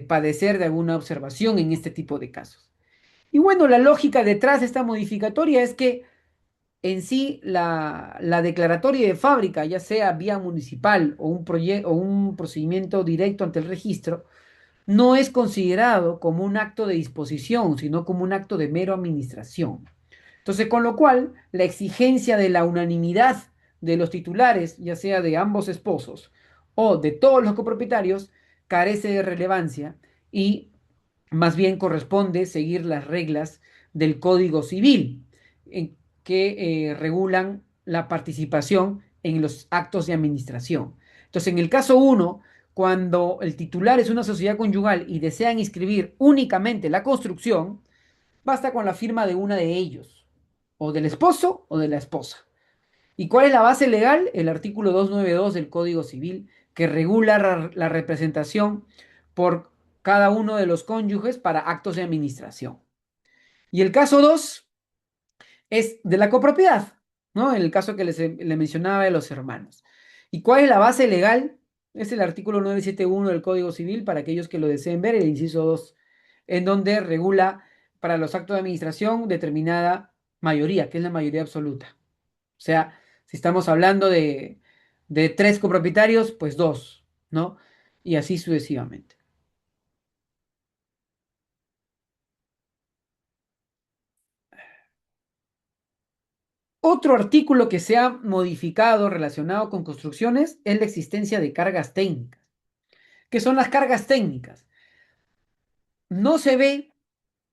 padecer de alguna observación en este tipo de casos. Y bueno, la lógica detrás de esta modificatoria es que en sí la declaratoria de fábrica, ya sea vía municipal o un procedimiento directo ante el registro, no es considerado como un acto de disposición, sino como un acto de mero administración. Entonces, con lo cual, la exigencia de la unanimidad de los titulares, ya sea de ambos esposos o de todos los copropietarios, carece de relevancia y más bien corresponde seguir las reglas del Código Civil que regulan la participación en los actos de administración. Entonces, en el caso uno, cuando el titular es una sociedad conyugal y desean inscribir únicamente la construcción, basta con la firma de una de ellos, o del esposo o de la esposa. ¿Y cuál es la base legal? El artículo 292 del Código Civil, que regula la representación por cada uno de los cónyuges para actos de administración. Y el caso 2 es de la copropiedad, ¿no? En el caso que le mencionaba de los hermanos. ¿Y cuál es la base legal? Es el artículo 971 del Código Civil, para aquellos que lo deseen ver, el inciso 2, en donde regula para los actos de administración determinada mayoría, que es la mayoría absoluta. O sea, si estamos hablando de tres copropietarios, pues dos, ¿no? Y así sucesivamente. Otro artículo que se ha modificado relacionado con construcciones es la existencia de cargas técnicas. ¿Qué son las cargas técnicas? No se ve,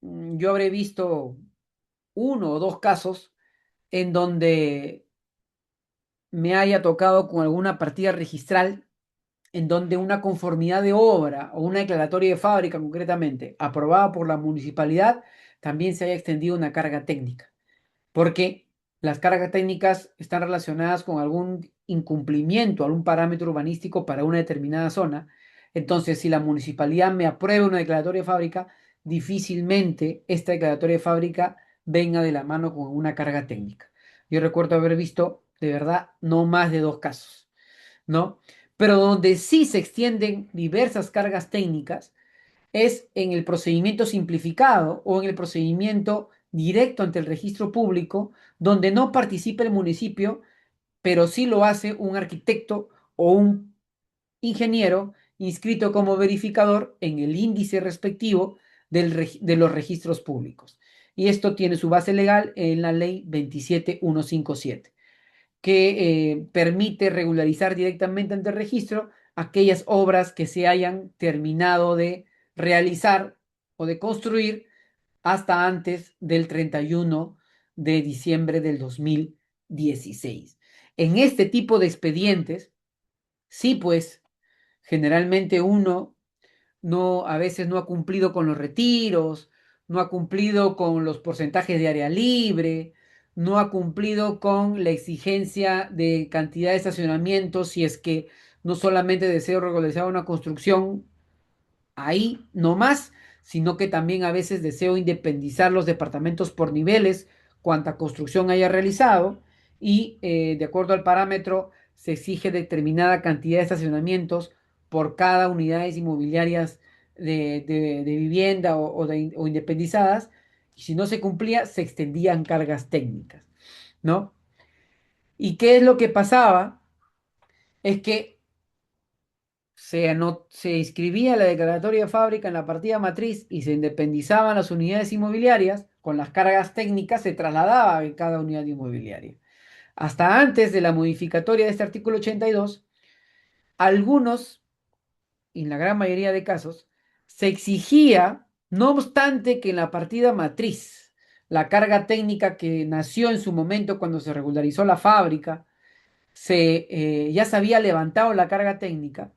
yo habré visto uno o dos casos en donde me haya tocado con alguna partida registral en donde una conformidad de obra o una declaratoria de fábrica concretamente aprobada por la municipalidad también se haya extendido una carga técnica, porque las cargas técnicas están relacionadas con algún incumplimiento, algún parámetro urbanístico para una determinada zona. Entonces, si la municipalidad me aprueba una declaratoria de fábrica, difícilmente esta declaratoria de fábrica venga de la mano con una carga técnica. Yo recuerdo haber visto, de verdad, no más de dos casos, ¿no? Pero donde sí se extienden diversas cargas técnicas es en el procedimiento simplificado o en el procedimiento directo ante el registro público, donde no participa el municipio, pero sí lo hace un arquitecto o un ingeniero inscrito como verificador en el índice respectivo de los registros públicos. Y esto tiene su base legal en la ley 27157, que permite regularizar directamente ante el registro aquellas obras que se hayan terminado de realizar o de construir hasta antes del 31 de diciembre del 2016. En este tipo de expedientes, sí, pues generalmente uno no, a veces no ha cumplido con los retiros, no ha cumplido con los porcentajes de área libre, no ha cumplido con la exigencia de cantidad de estacionamientos, si es que no solamente deseo regularizar una construcción ahí no más, sino que también a veces deseo independizar los departamentos por niveles, cuanta construcción haya realizado, y de acuerdo al parámetro se exige determinada cantidad de estacionamientos por cada unidades inmobiliarias de vivienda o independizadas, y si no se cumplía, se extendían cargas técnicas, ¿no? ¿Y qué es lo que pasaba? Es que se inscribía la declaratoria de fábrica en la partida matriz y se independizaban las unidades inmobiliarias, con las cargas técnicas se trasladaba en cada unidad inmobiliaria. Hasta antes de la modificatoria de este artículo 82, algunos, y en la gran mayoría de casos, se exigía, no obstante que en la partida matriz, la carga técnica que nació en su momento cuando se regularizó la fábrica, ya se había levantado la carga técnica,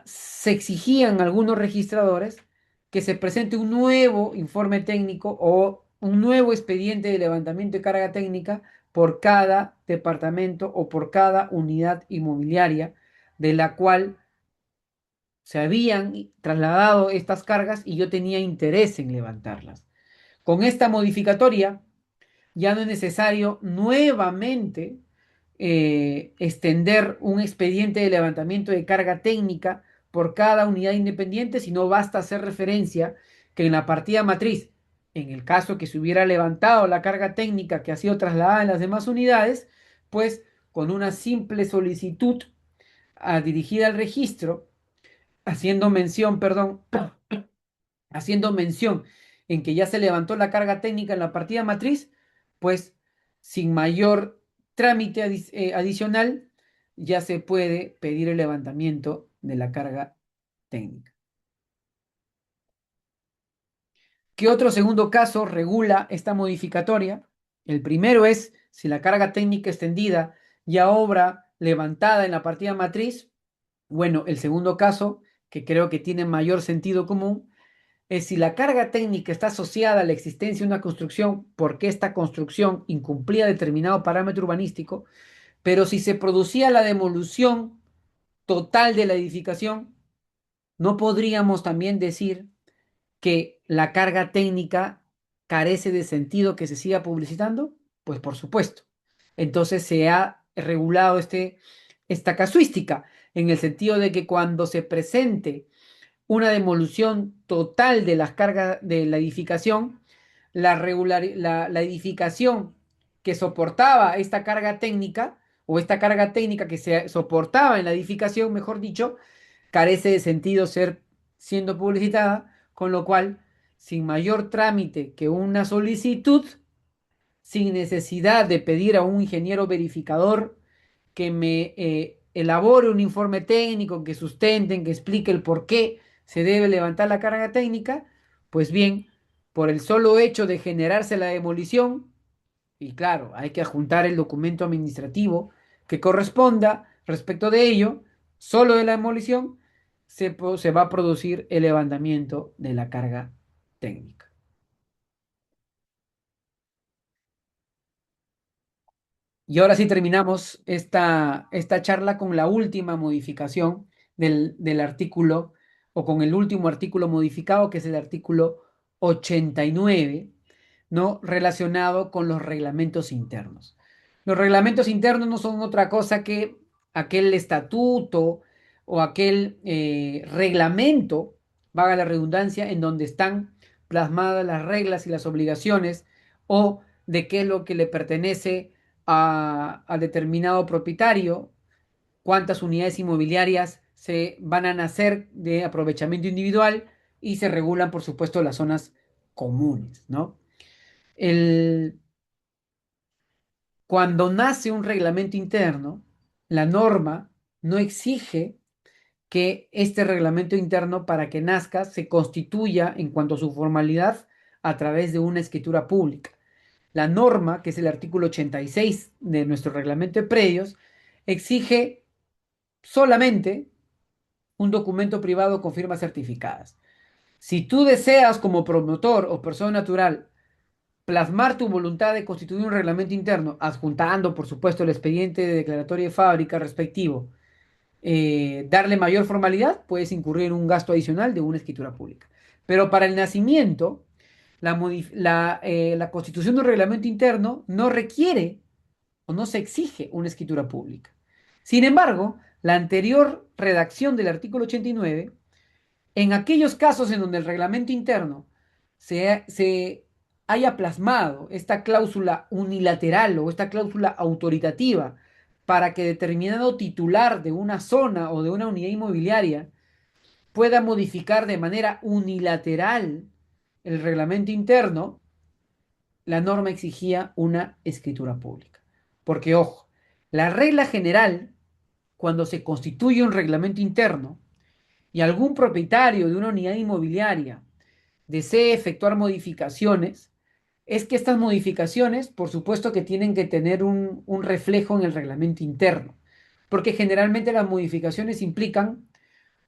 se exigían algunos registradores que se presente un nuevo informe técnico o un nuevo expediente de levantamiento de carga técnica por cada departamento o por cada unidad inmobiliaria de la cual se habían trasladado estas cargas y yo tenía interés en levantarlas. Con esta modificatoria ya no es necesario nuevamente extender un expediente de levantamiento de carga técnica por cada unidad independiente, sino basta hacer referencia que en la partida matriz, en el caso que se hubiera levantado la carga técnica que ha sido trasladada en las demás unidades, pues con una simple solicitud dirigida al registro, haciendo mención, perdón, haciendo mención en que ya se levantó la carga técnica en la partida matriz, pues sin mayor trámite adicional ya se puede pedir el levantamiento de la carga técnica. ¿Qué otro segundo caso regula esta modificatoria? El primero es si la carga técnica extendida ya obra levantada en la partida matriz. Bueno, el segundo caso, que creo que tiene mayor sentido común, es si la carga técnica está asociada a la existencia de una construcción porque esta construcción incumplía determinado parámetro urbanístico, pero si se producía la demolición total de la edificación, no podríamos también decir que la carga técnica carece de sentido que se siga publicitando. Pues por supuesto. Entonces se ha regulado esta casuística en el sentido de que cuando se presente una demolición total de las cargas de la edificación, la edificación que soportaba esta carga técnica, o esta carga técnica que se soportaba en la edificación, mejor dicho, carece de sentido ser siendo publicitada, con lo cual, sin mayor trámite que una solicitud, sin necesidad de pedir a un ingeniero verificador que me elabore un informe técnico, que sustenten, que explique el por qué se debe levantar la carga técnica, pues bien, por el solo hecho de generarse la demolición, y claro, hay que adjuntar el documento administrativo que corresponda respecto de ello, solo de la demolición, se va a producir el levantamiento de la carga técnica. Y ahora sí terminamos esta charla con la última modificación del artículo, o con el último artículo modificado, que es el artículo 89, ¿no? Relacionado con los reglamentos internos. Los reglamentos internos no son otra cosa que aquel estatuto o aquel reglamento, valga la redundancia, en donde están plasmadas las reglas y las obligaciones, o de qué es lo que le pertenece a determinado propietario, cuántas unidades inmobiliarias se van a nacer de aprovechamiento individual, y se regulan, por supuesto, las zonas comunes, ¿no? El, Cuando nace un reglamento interno, la norma no exige que este reglamento interno, para que nazca, se constituya en cuanto a su formalidad a través de una escritura pública. La norma, que es el artículo 86 de nuestro reglamento de predios, exige solamente un documento privado con firmas certificadas. Si tú deseas, como promotor o persona natural, plasmar tu voluntad de constituir un reglamento interno, adjuntando, por supuesto, el expediente de declaratoria de fábrica respectivo, darle mayor formalidad, puedes incurrir en un gasto adicional de una escritura pública. Pero para el nacimiento, la constitución de un reglamento interno no requiere o no se exige una escritura pública. Sin embargo, la anterior redacción del artículo 89, en aquellos casos en donde el reglamento interno se haya plasmado esta cláusula unilateral o esta cláusula autoritativa para que determinado titular de una zona o de una unidad inmobiliaria pueda modificar de manera unilateral el reglamento interno, la norma exigía una escritura pública. Porque, ojo, la regla general, cuando se constituye un reglamento interno y algún propietario de una unidad inmobiliaria desee efectuar modificaciones, es que estas modificaciones, por supuesto que tienen que tener un reflejo en el reglamento interno, porque generalmente las modificaciones implican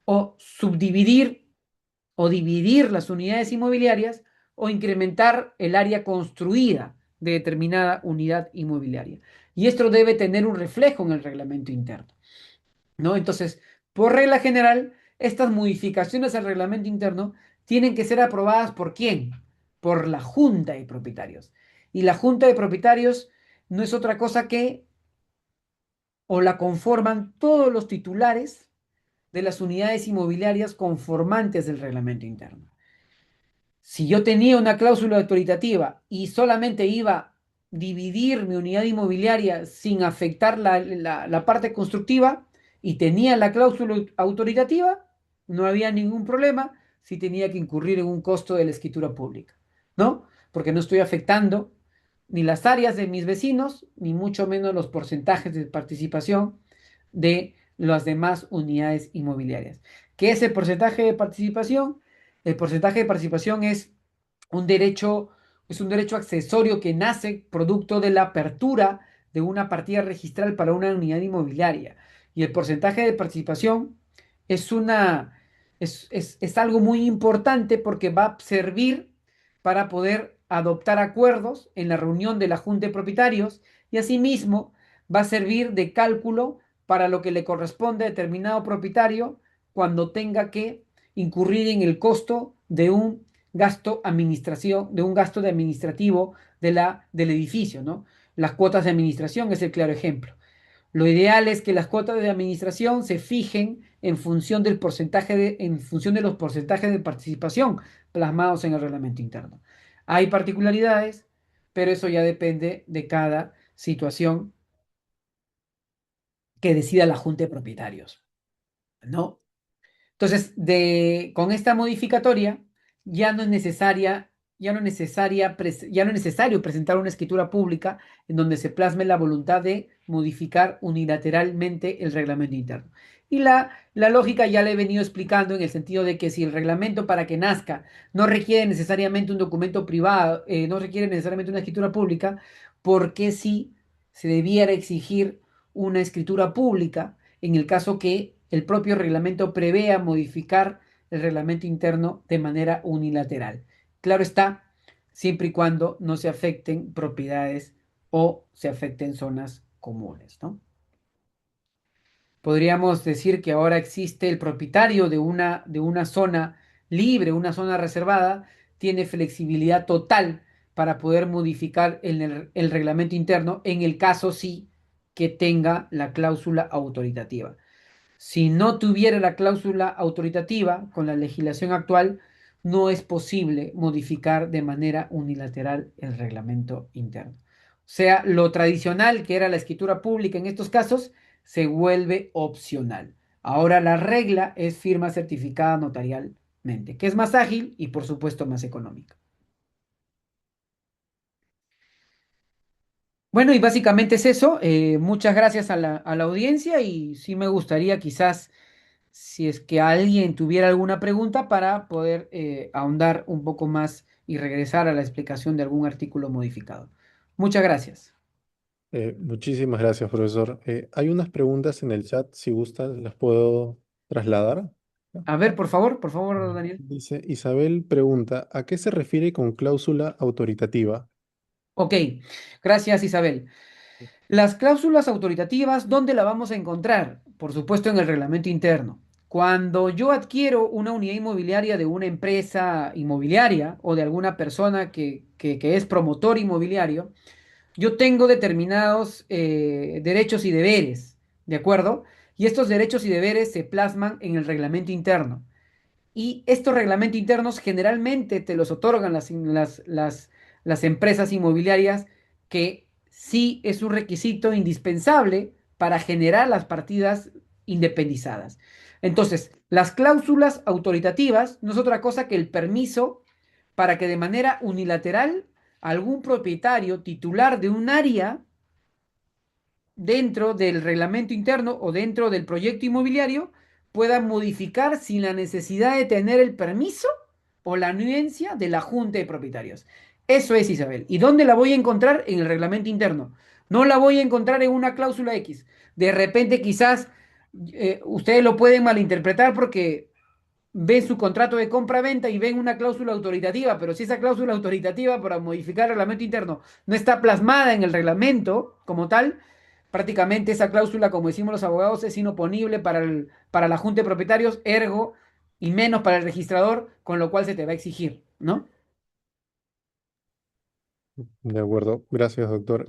o subdividir o dividir las unidades inmobiliarias, o incrementar el área construida de determinada unidad inmobiliaria. Y esto debe tener un reflejo en el reglamento interno, ¿no? Entonces, por regla general, estas modificaciones al reglamento interno tienen que ser aprobadas ¿por quién? Por la Junta de Propietarios. Y la Junta de Propietarios no es otra cosa que, o la conforman todos los titulares de las unidades inmobiliarias conformantes del reglamento interno. Si yo tenía una cláusula autoritativa y solamente iba a dividir mi unidad inmobiliaria sin afectar la parte constructiva, y tenía la cláusula autoritativa, no había ningún problema si tenía que incurrir en un costo de la escritura pública, ¿no? Porque no estoy afectando ni las áreas de mis vecinos, ni mucho menos los porcentajes de participación de las demás unidades inmobiliarias. ¿Qué es el porcentaje de participación? El porcentaje de participación un derecho, es un derecho accesorio que nace producto de la apertura de una partida registral para una unidad inmobiliaria. Y el porcentaje de participación es es algo muy importante porque va a servir para poder adoptar acuerdos en la reunión de la Junta de Propietarios y asimismo va a servir de cálculo para lo que le corresponde a determinado propietario cuando tenga que incurrir en el costo de un gasto administración, de un gasto de administrativo del edificio, ¿no? Las cuotas de administración es el claro ejemplo. Lo ideal es que las cuotas de administración se fijen en función en función de los porcentajes de participación plasmados en el reglamento interno. Hay particularidades, pero eso ya depende de cada situación que decida la Junta de Propietarios, ¿no? Entonces, con esta modificatoria ya no es necesaria, ya no es necesario presentar una escritura pública en donde se plasme la voluntad de modificar unilateralmente el reglamento interno. Y la lógica ya le he venido explicando en el sentido de que si el reglamento para que nazca no requiere necesariamente un documento privado, no requiere necesariamente una escritura pública, ¿por qué si se debiera exigir una escritura pública en el caso que el propio reglamento prevea modificar el reglamento interno de manera unilateral? Claro está, siempre y cuando no se afecten propiedades o se afecten zonas comunes, ¿no? Podríamos decir que ahora existe el propietario de una zona libre, una zona reservada, tiene flexibilidad total para poder modificar el reglamento interno en el caso sí que tenga la cláusula autoritativa. Si no tuviera la cláusula autoritativa con la legislación actual, no es posible modificar de manera unilateral el reglamento interno. O sea, lo tradicional que era la escritura pública en estos casos se vuelve opcional. Ahora la regla es firma certificada notarialmente, que es más ágil y por supuesto más económica. Bueno, y básicamente es eso. Muchas gracias a a la audiencia y sí me gustaría quizás si es que alguien tuviera alguna pregunta para poder ahondar un poco más y regresar a la explicación de algún artículo modificado. Muchas gracias. Muchísimas gracias, profesor. Hay unas preguntas en el chat, si gustan, las puedo trasladar. ¿Ya? A ver, por favor, Daniel. Dice, Isabel pregunta, ¿a qué se refiere con cláusula autoritativa? Ok, gracias Isabel. Las cláusulas autoritativas, ¿dónde la vamos a encontrar? Por supuesto en el reglamento interno. Cuando yo adquiero una unidad inmobiliaria de una empresa inmobiliaria o de alguna persona que es promotor inmobiliario, yo tengo determinados derechos y deberes, ¿de acuerdo? Y estos derechos y deberes se plasman en el reglamento interno. Y estos reglamentos internos generalmente te los otorgan las empresas inmobiliarias, que sí es un requisito indispensable para generar las partidas independizadas. Entonces, las cláusulas autoritativas no es otra cosa que el permiso para que de manera unilateral algún propietario titular de un área dentro del reglamento interno o dentro del proyecto inmobiliario pueda modificar sin la necesidad de tener el permiso o la anuencia de la Junta de Propietarios. Eso es, Isabel. ¿Y dónde la voy a encontrar? En el reglamento interno. No la voy a encontrar en una cláusula X. De repente quizás ustedes lo pueden malinterpretar porque ven su contrato de compra-venta y ven una cláusula autoritativa, pero si esa cláusula autoritativa para modificar el reglamento interno no está plasmada en el reglamento como tal, prácticamente esa cláusula, como decimos los abogados, es inoponible para la Junta de Propietarios, ergo, y menos para el registrador, con lo cual se te va a exigir, ¿no? De acuerdo, gracias, doctor.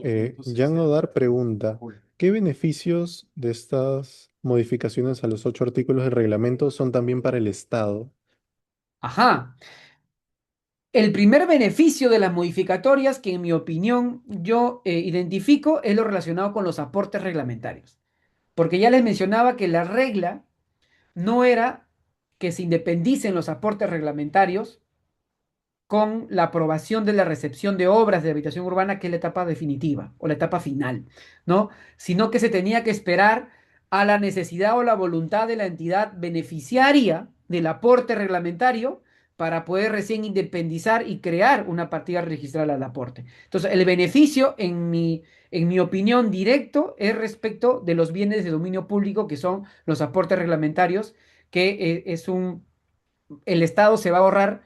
Jan Odar pregunta, ¿qué beneficios de estas modificaciones a los 8 artículos del reglamento son también para el Estado? Ajá. El primer beneficio de las modificatorias que en mi opinión yo identifico es lo relacionado con los aportes reglamentarios. Porque ya les mencionaba que la regla no era que se independicen los aportes reglamentarios con la aprobación de la recepción de obras de habitación urbana, que es la etapa definitiva o la etapa final, ¿no? Sino que se tenía que esperar a la necesidad o la voluntad de la entidad beneficiaria del aporte reglamentario para poder recién independizar y crear una partida registral al aporte. Entonces, el beneficio, en mi opinión, directo es respecto de los bienes de dominio público, que son los aportes reglamentarios, que el Estado se va a ahorrar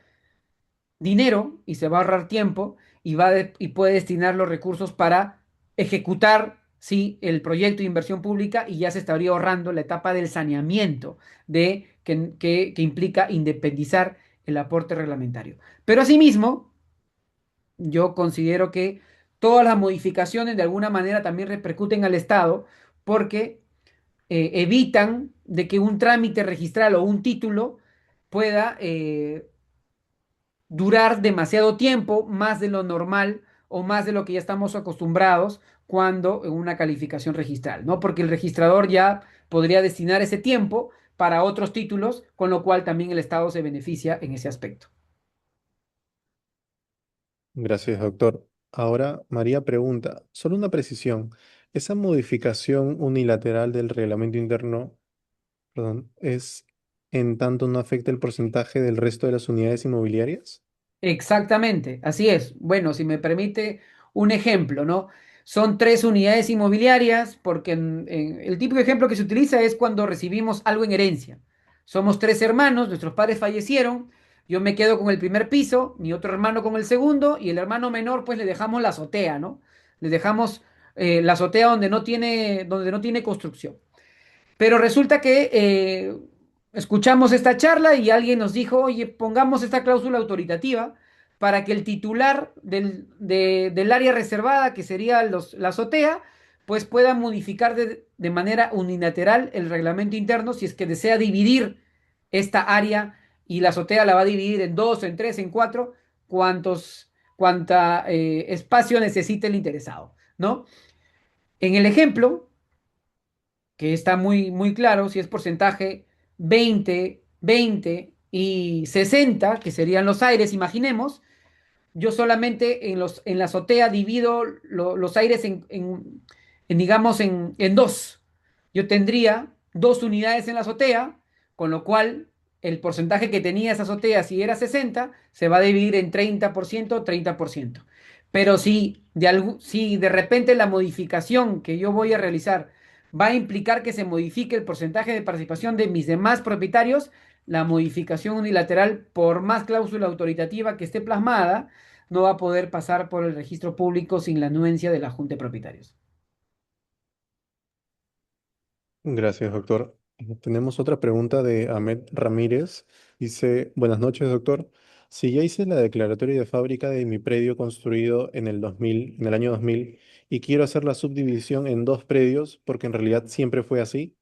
dinero y se va a ahorrar tiempo y puede destinar los recursos para ejecutar, sí, el proyecto de inversión pública y ya se estaría ahorrando la etapa del saneamiento que implica independizar el aporte reglamentario. Pero asimismo, yo considero que todas las modificaciones de alguna manera también repercuten al Estado porque evitan de que un trámite registral o un título pueda durar demasiado tiempo, más de lo normal o más de lo que ya estamos acostumbrados cuando en una calificación registral, ¿no? Porque el registrador ya podría destinar ese tiempo para otros títulos, con lo cual también el Estado se beneficia en ese aspecto. Gracias, doctor. Ahora, María pregunta, solo una precisión. ¿Esa modificación unilateral del reglamento interno, perdón, es en tanto no afecta el porcentaje del resto de las unidades inmobiliarias? Exactamente, así es. Bueno, si me permite un ejemplo, ¿no? Son tres unidades inmobiliarias, porque el típico ejemplo que se utiliza es cuando recibimos algo en herencia. Somos tres hermanos, nuestros padres fallecieron, yo me quedo con el primer piso, mi otro hermano con el segundo, y el hermano menor, pues le dejamos la azotea, ¿no? Le dejamos la azotea donde no tiene construcción. Pero resulta que escuchamos esta charla y alguien nos dijo, oye, pongamos esta cláusula autoritativa para que el titular del área reservada, que sería la azotea, pues pueda modificar de manera unilateral el reglamento interno si es que desea dividir esta área y la azotea la va a dividir en dos, en tres, en cuatro, cuanta espacio necesite el interesado, ¿no? En el ejemplo, que está muy, muy claro, si es porcentaje 20, 20 y 60, que serían los aires, imaginemos, yo solamente en la azotea divido los aires digamos, en dos. Yo tendría dos unidades en la azotea, con lo cual el porcentaje que tenía esa azotea, si era 60, se va a dividir en 30%, 30%. Pero si de repente la modificación que yo voy a realizar va a implicar que se modifique el porcentaje de participación de mis demás propietarios, la modificación unilateral, por más cláusula autoritativa que esté plasmada, no va a poder pasar por el registro público sin la anuencia de la Junta de Propietarios. Gracias, doctor. Tenemos otra pregunta de Ahmed Ramírez. Dice, buenas noches, doctor. Si ya hice la declaratoria de fábrica de mi predio construido en el 2000, en el año 2000, y quiero hacer la subdivisión en dos predios, porque en realidad siempre fue así,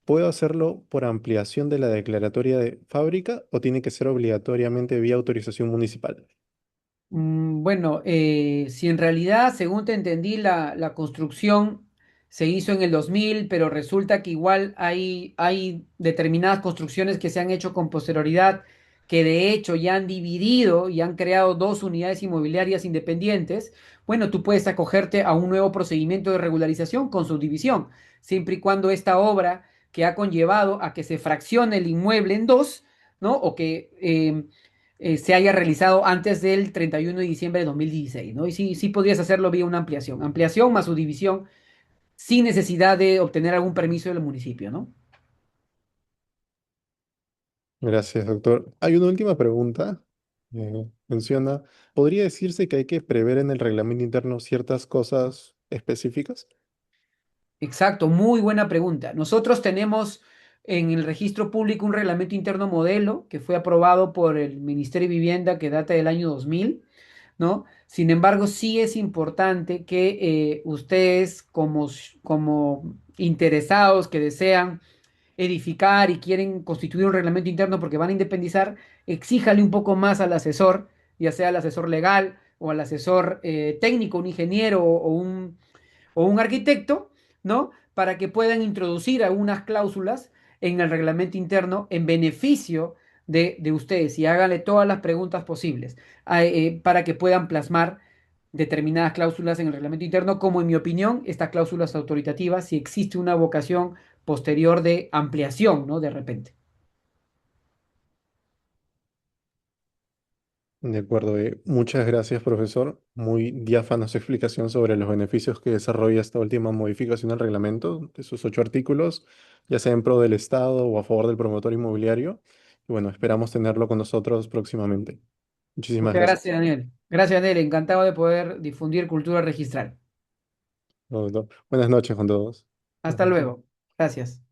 ¿puedo hacerlo por ampliación de la declaratoria de fábrica o tiene que ser obligatoriamente vía autorización municipal? Bueno, si en realidad, según te entendí, la construcción se hizo en el 2000, pero resulta que igual hay determinadas construcciones que se han hecho con posterioridad, que de hecho ya han dividido y han creado dos unidades inmobiliarias independientes, bueno, tú puedes acogerte a un nuevo procedimiento de regularización con subdivisión, siempre y cuando esta obra que ha conllevado a que se fraccione el inmueble en dos, ¿no? O que se haya realizado antes del 31 de diciembre de 2016, ¿no? Y sí, sí podrías hacerlo vía una ampliación. Ampliación más su división sin necesidad de obtener algún permiso del municipio, ¿no? Gracias, doctor. Hay una última pregunta. Menciona, ¿podría decirse que hay que prever en el reglamento interno ciertas cosas específicas? Exacto, muy buena pregunta. Nosotros tenemos en el registro público un reglamento interno modelo que fue aprobado por el Ministerio de Vivienda que data del año 2000, ¿no? Sin embargo, sí es importante que ustedes como interesados que desean edificar y quieren constituir un reglamento interno porque van a independizar, exíjale un poco más al asesor, ya sea al asesor legal o al asesor técnico, un ingeniero o un arquitecto, ¿no? Para que puedan introducir algunas cláusulas en el reglamento interno en beneficio de ustedes y háganle todas las preguntas posibles para que puedan plasmar determinadas cláusulas en el reglamento interno, como en mi opinión, estas cláusulas autoritativas, si existe una vocación posterior de ampliación, ¿no? De repente. De acuerdo. Muchas gracias, profesor. Muy diáfana su explicación sobre los beneficios que desarrolla esta última modificación al reglamento de sus 8 artículos, ya sea en pro del Estado o a favor del promotor inmobiliario. Y bueno, esperamos tenerlo con nosotros próximamente. Muchísimas Muchas gracias. gracias, Daniel. Gracias, Daniel. Encantado de poder difundir cultura registral. Doctor. Buenas noches con todos. Hasta luego. Gracias.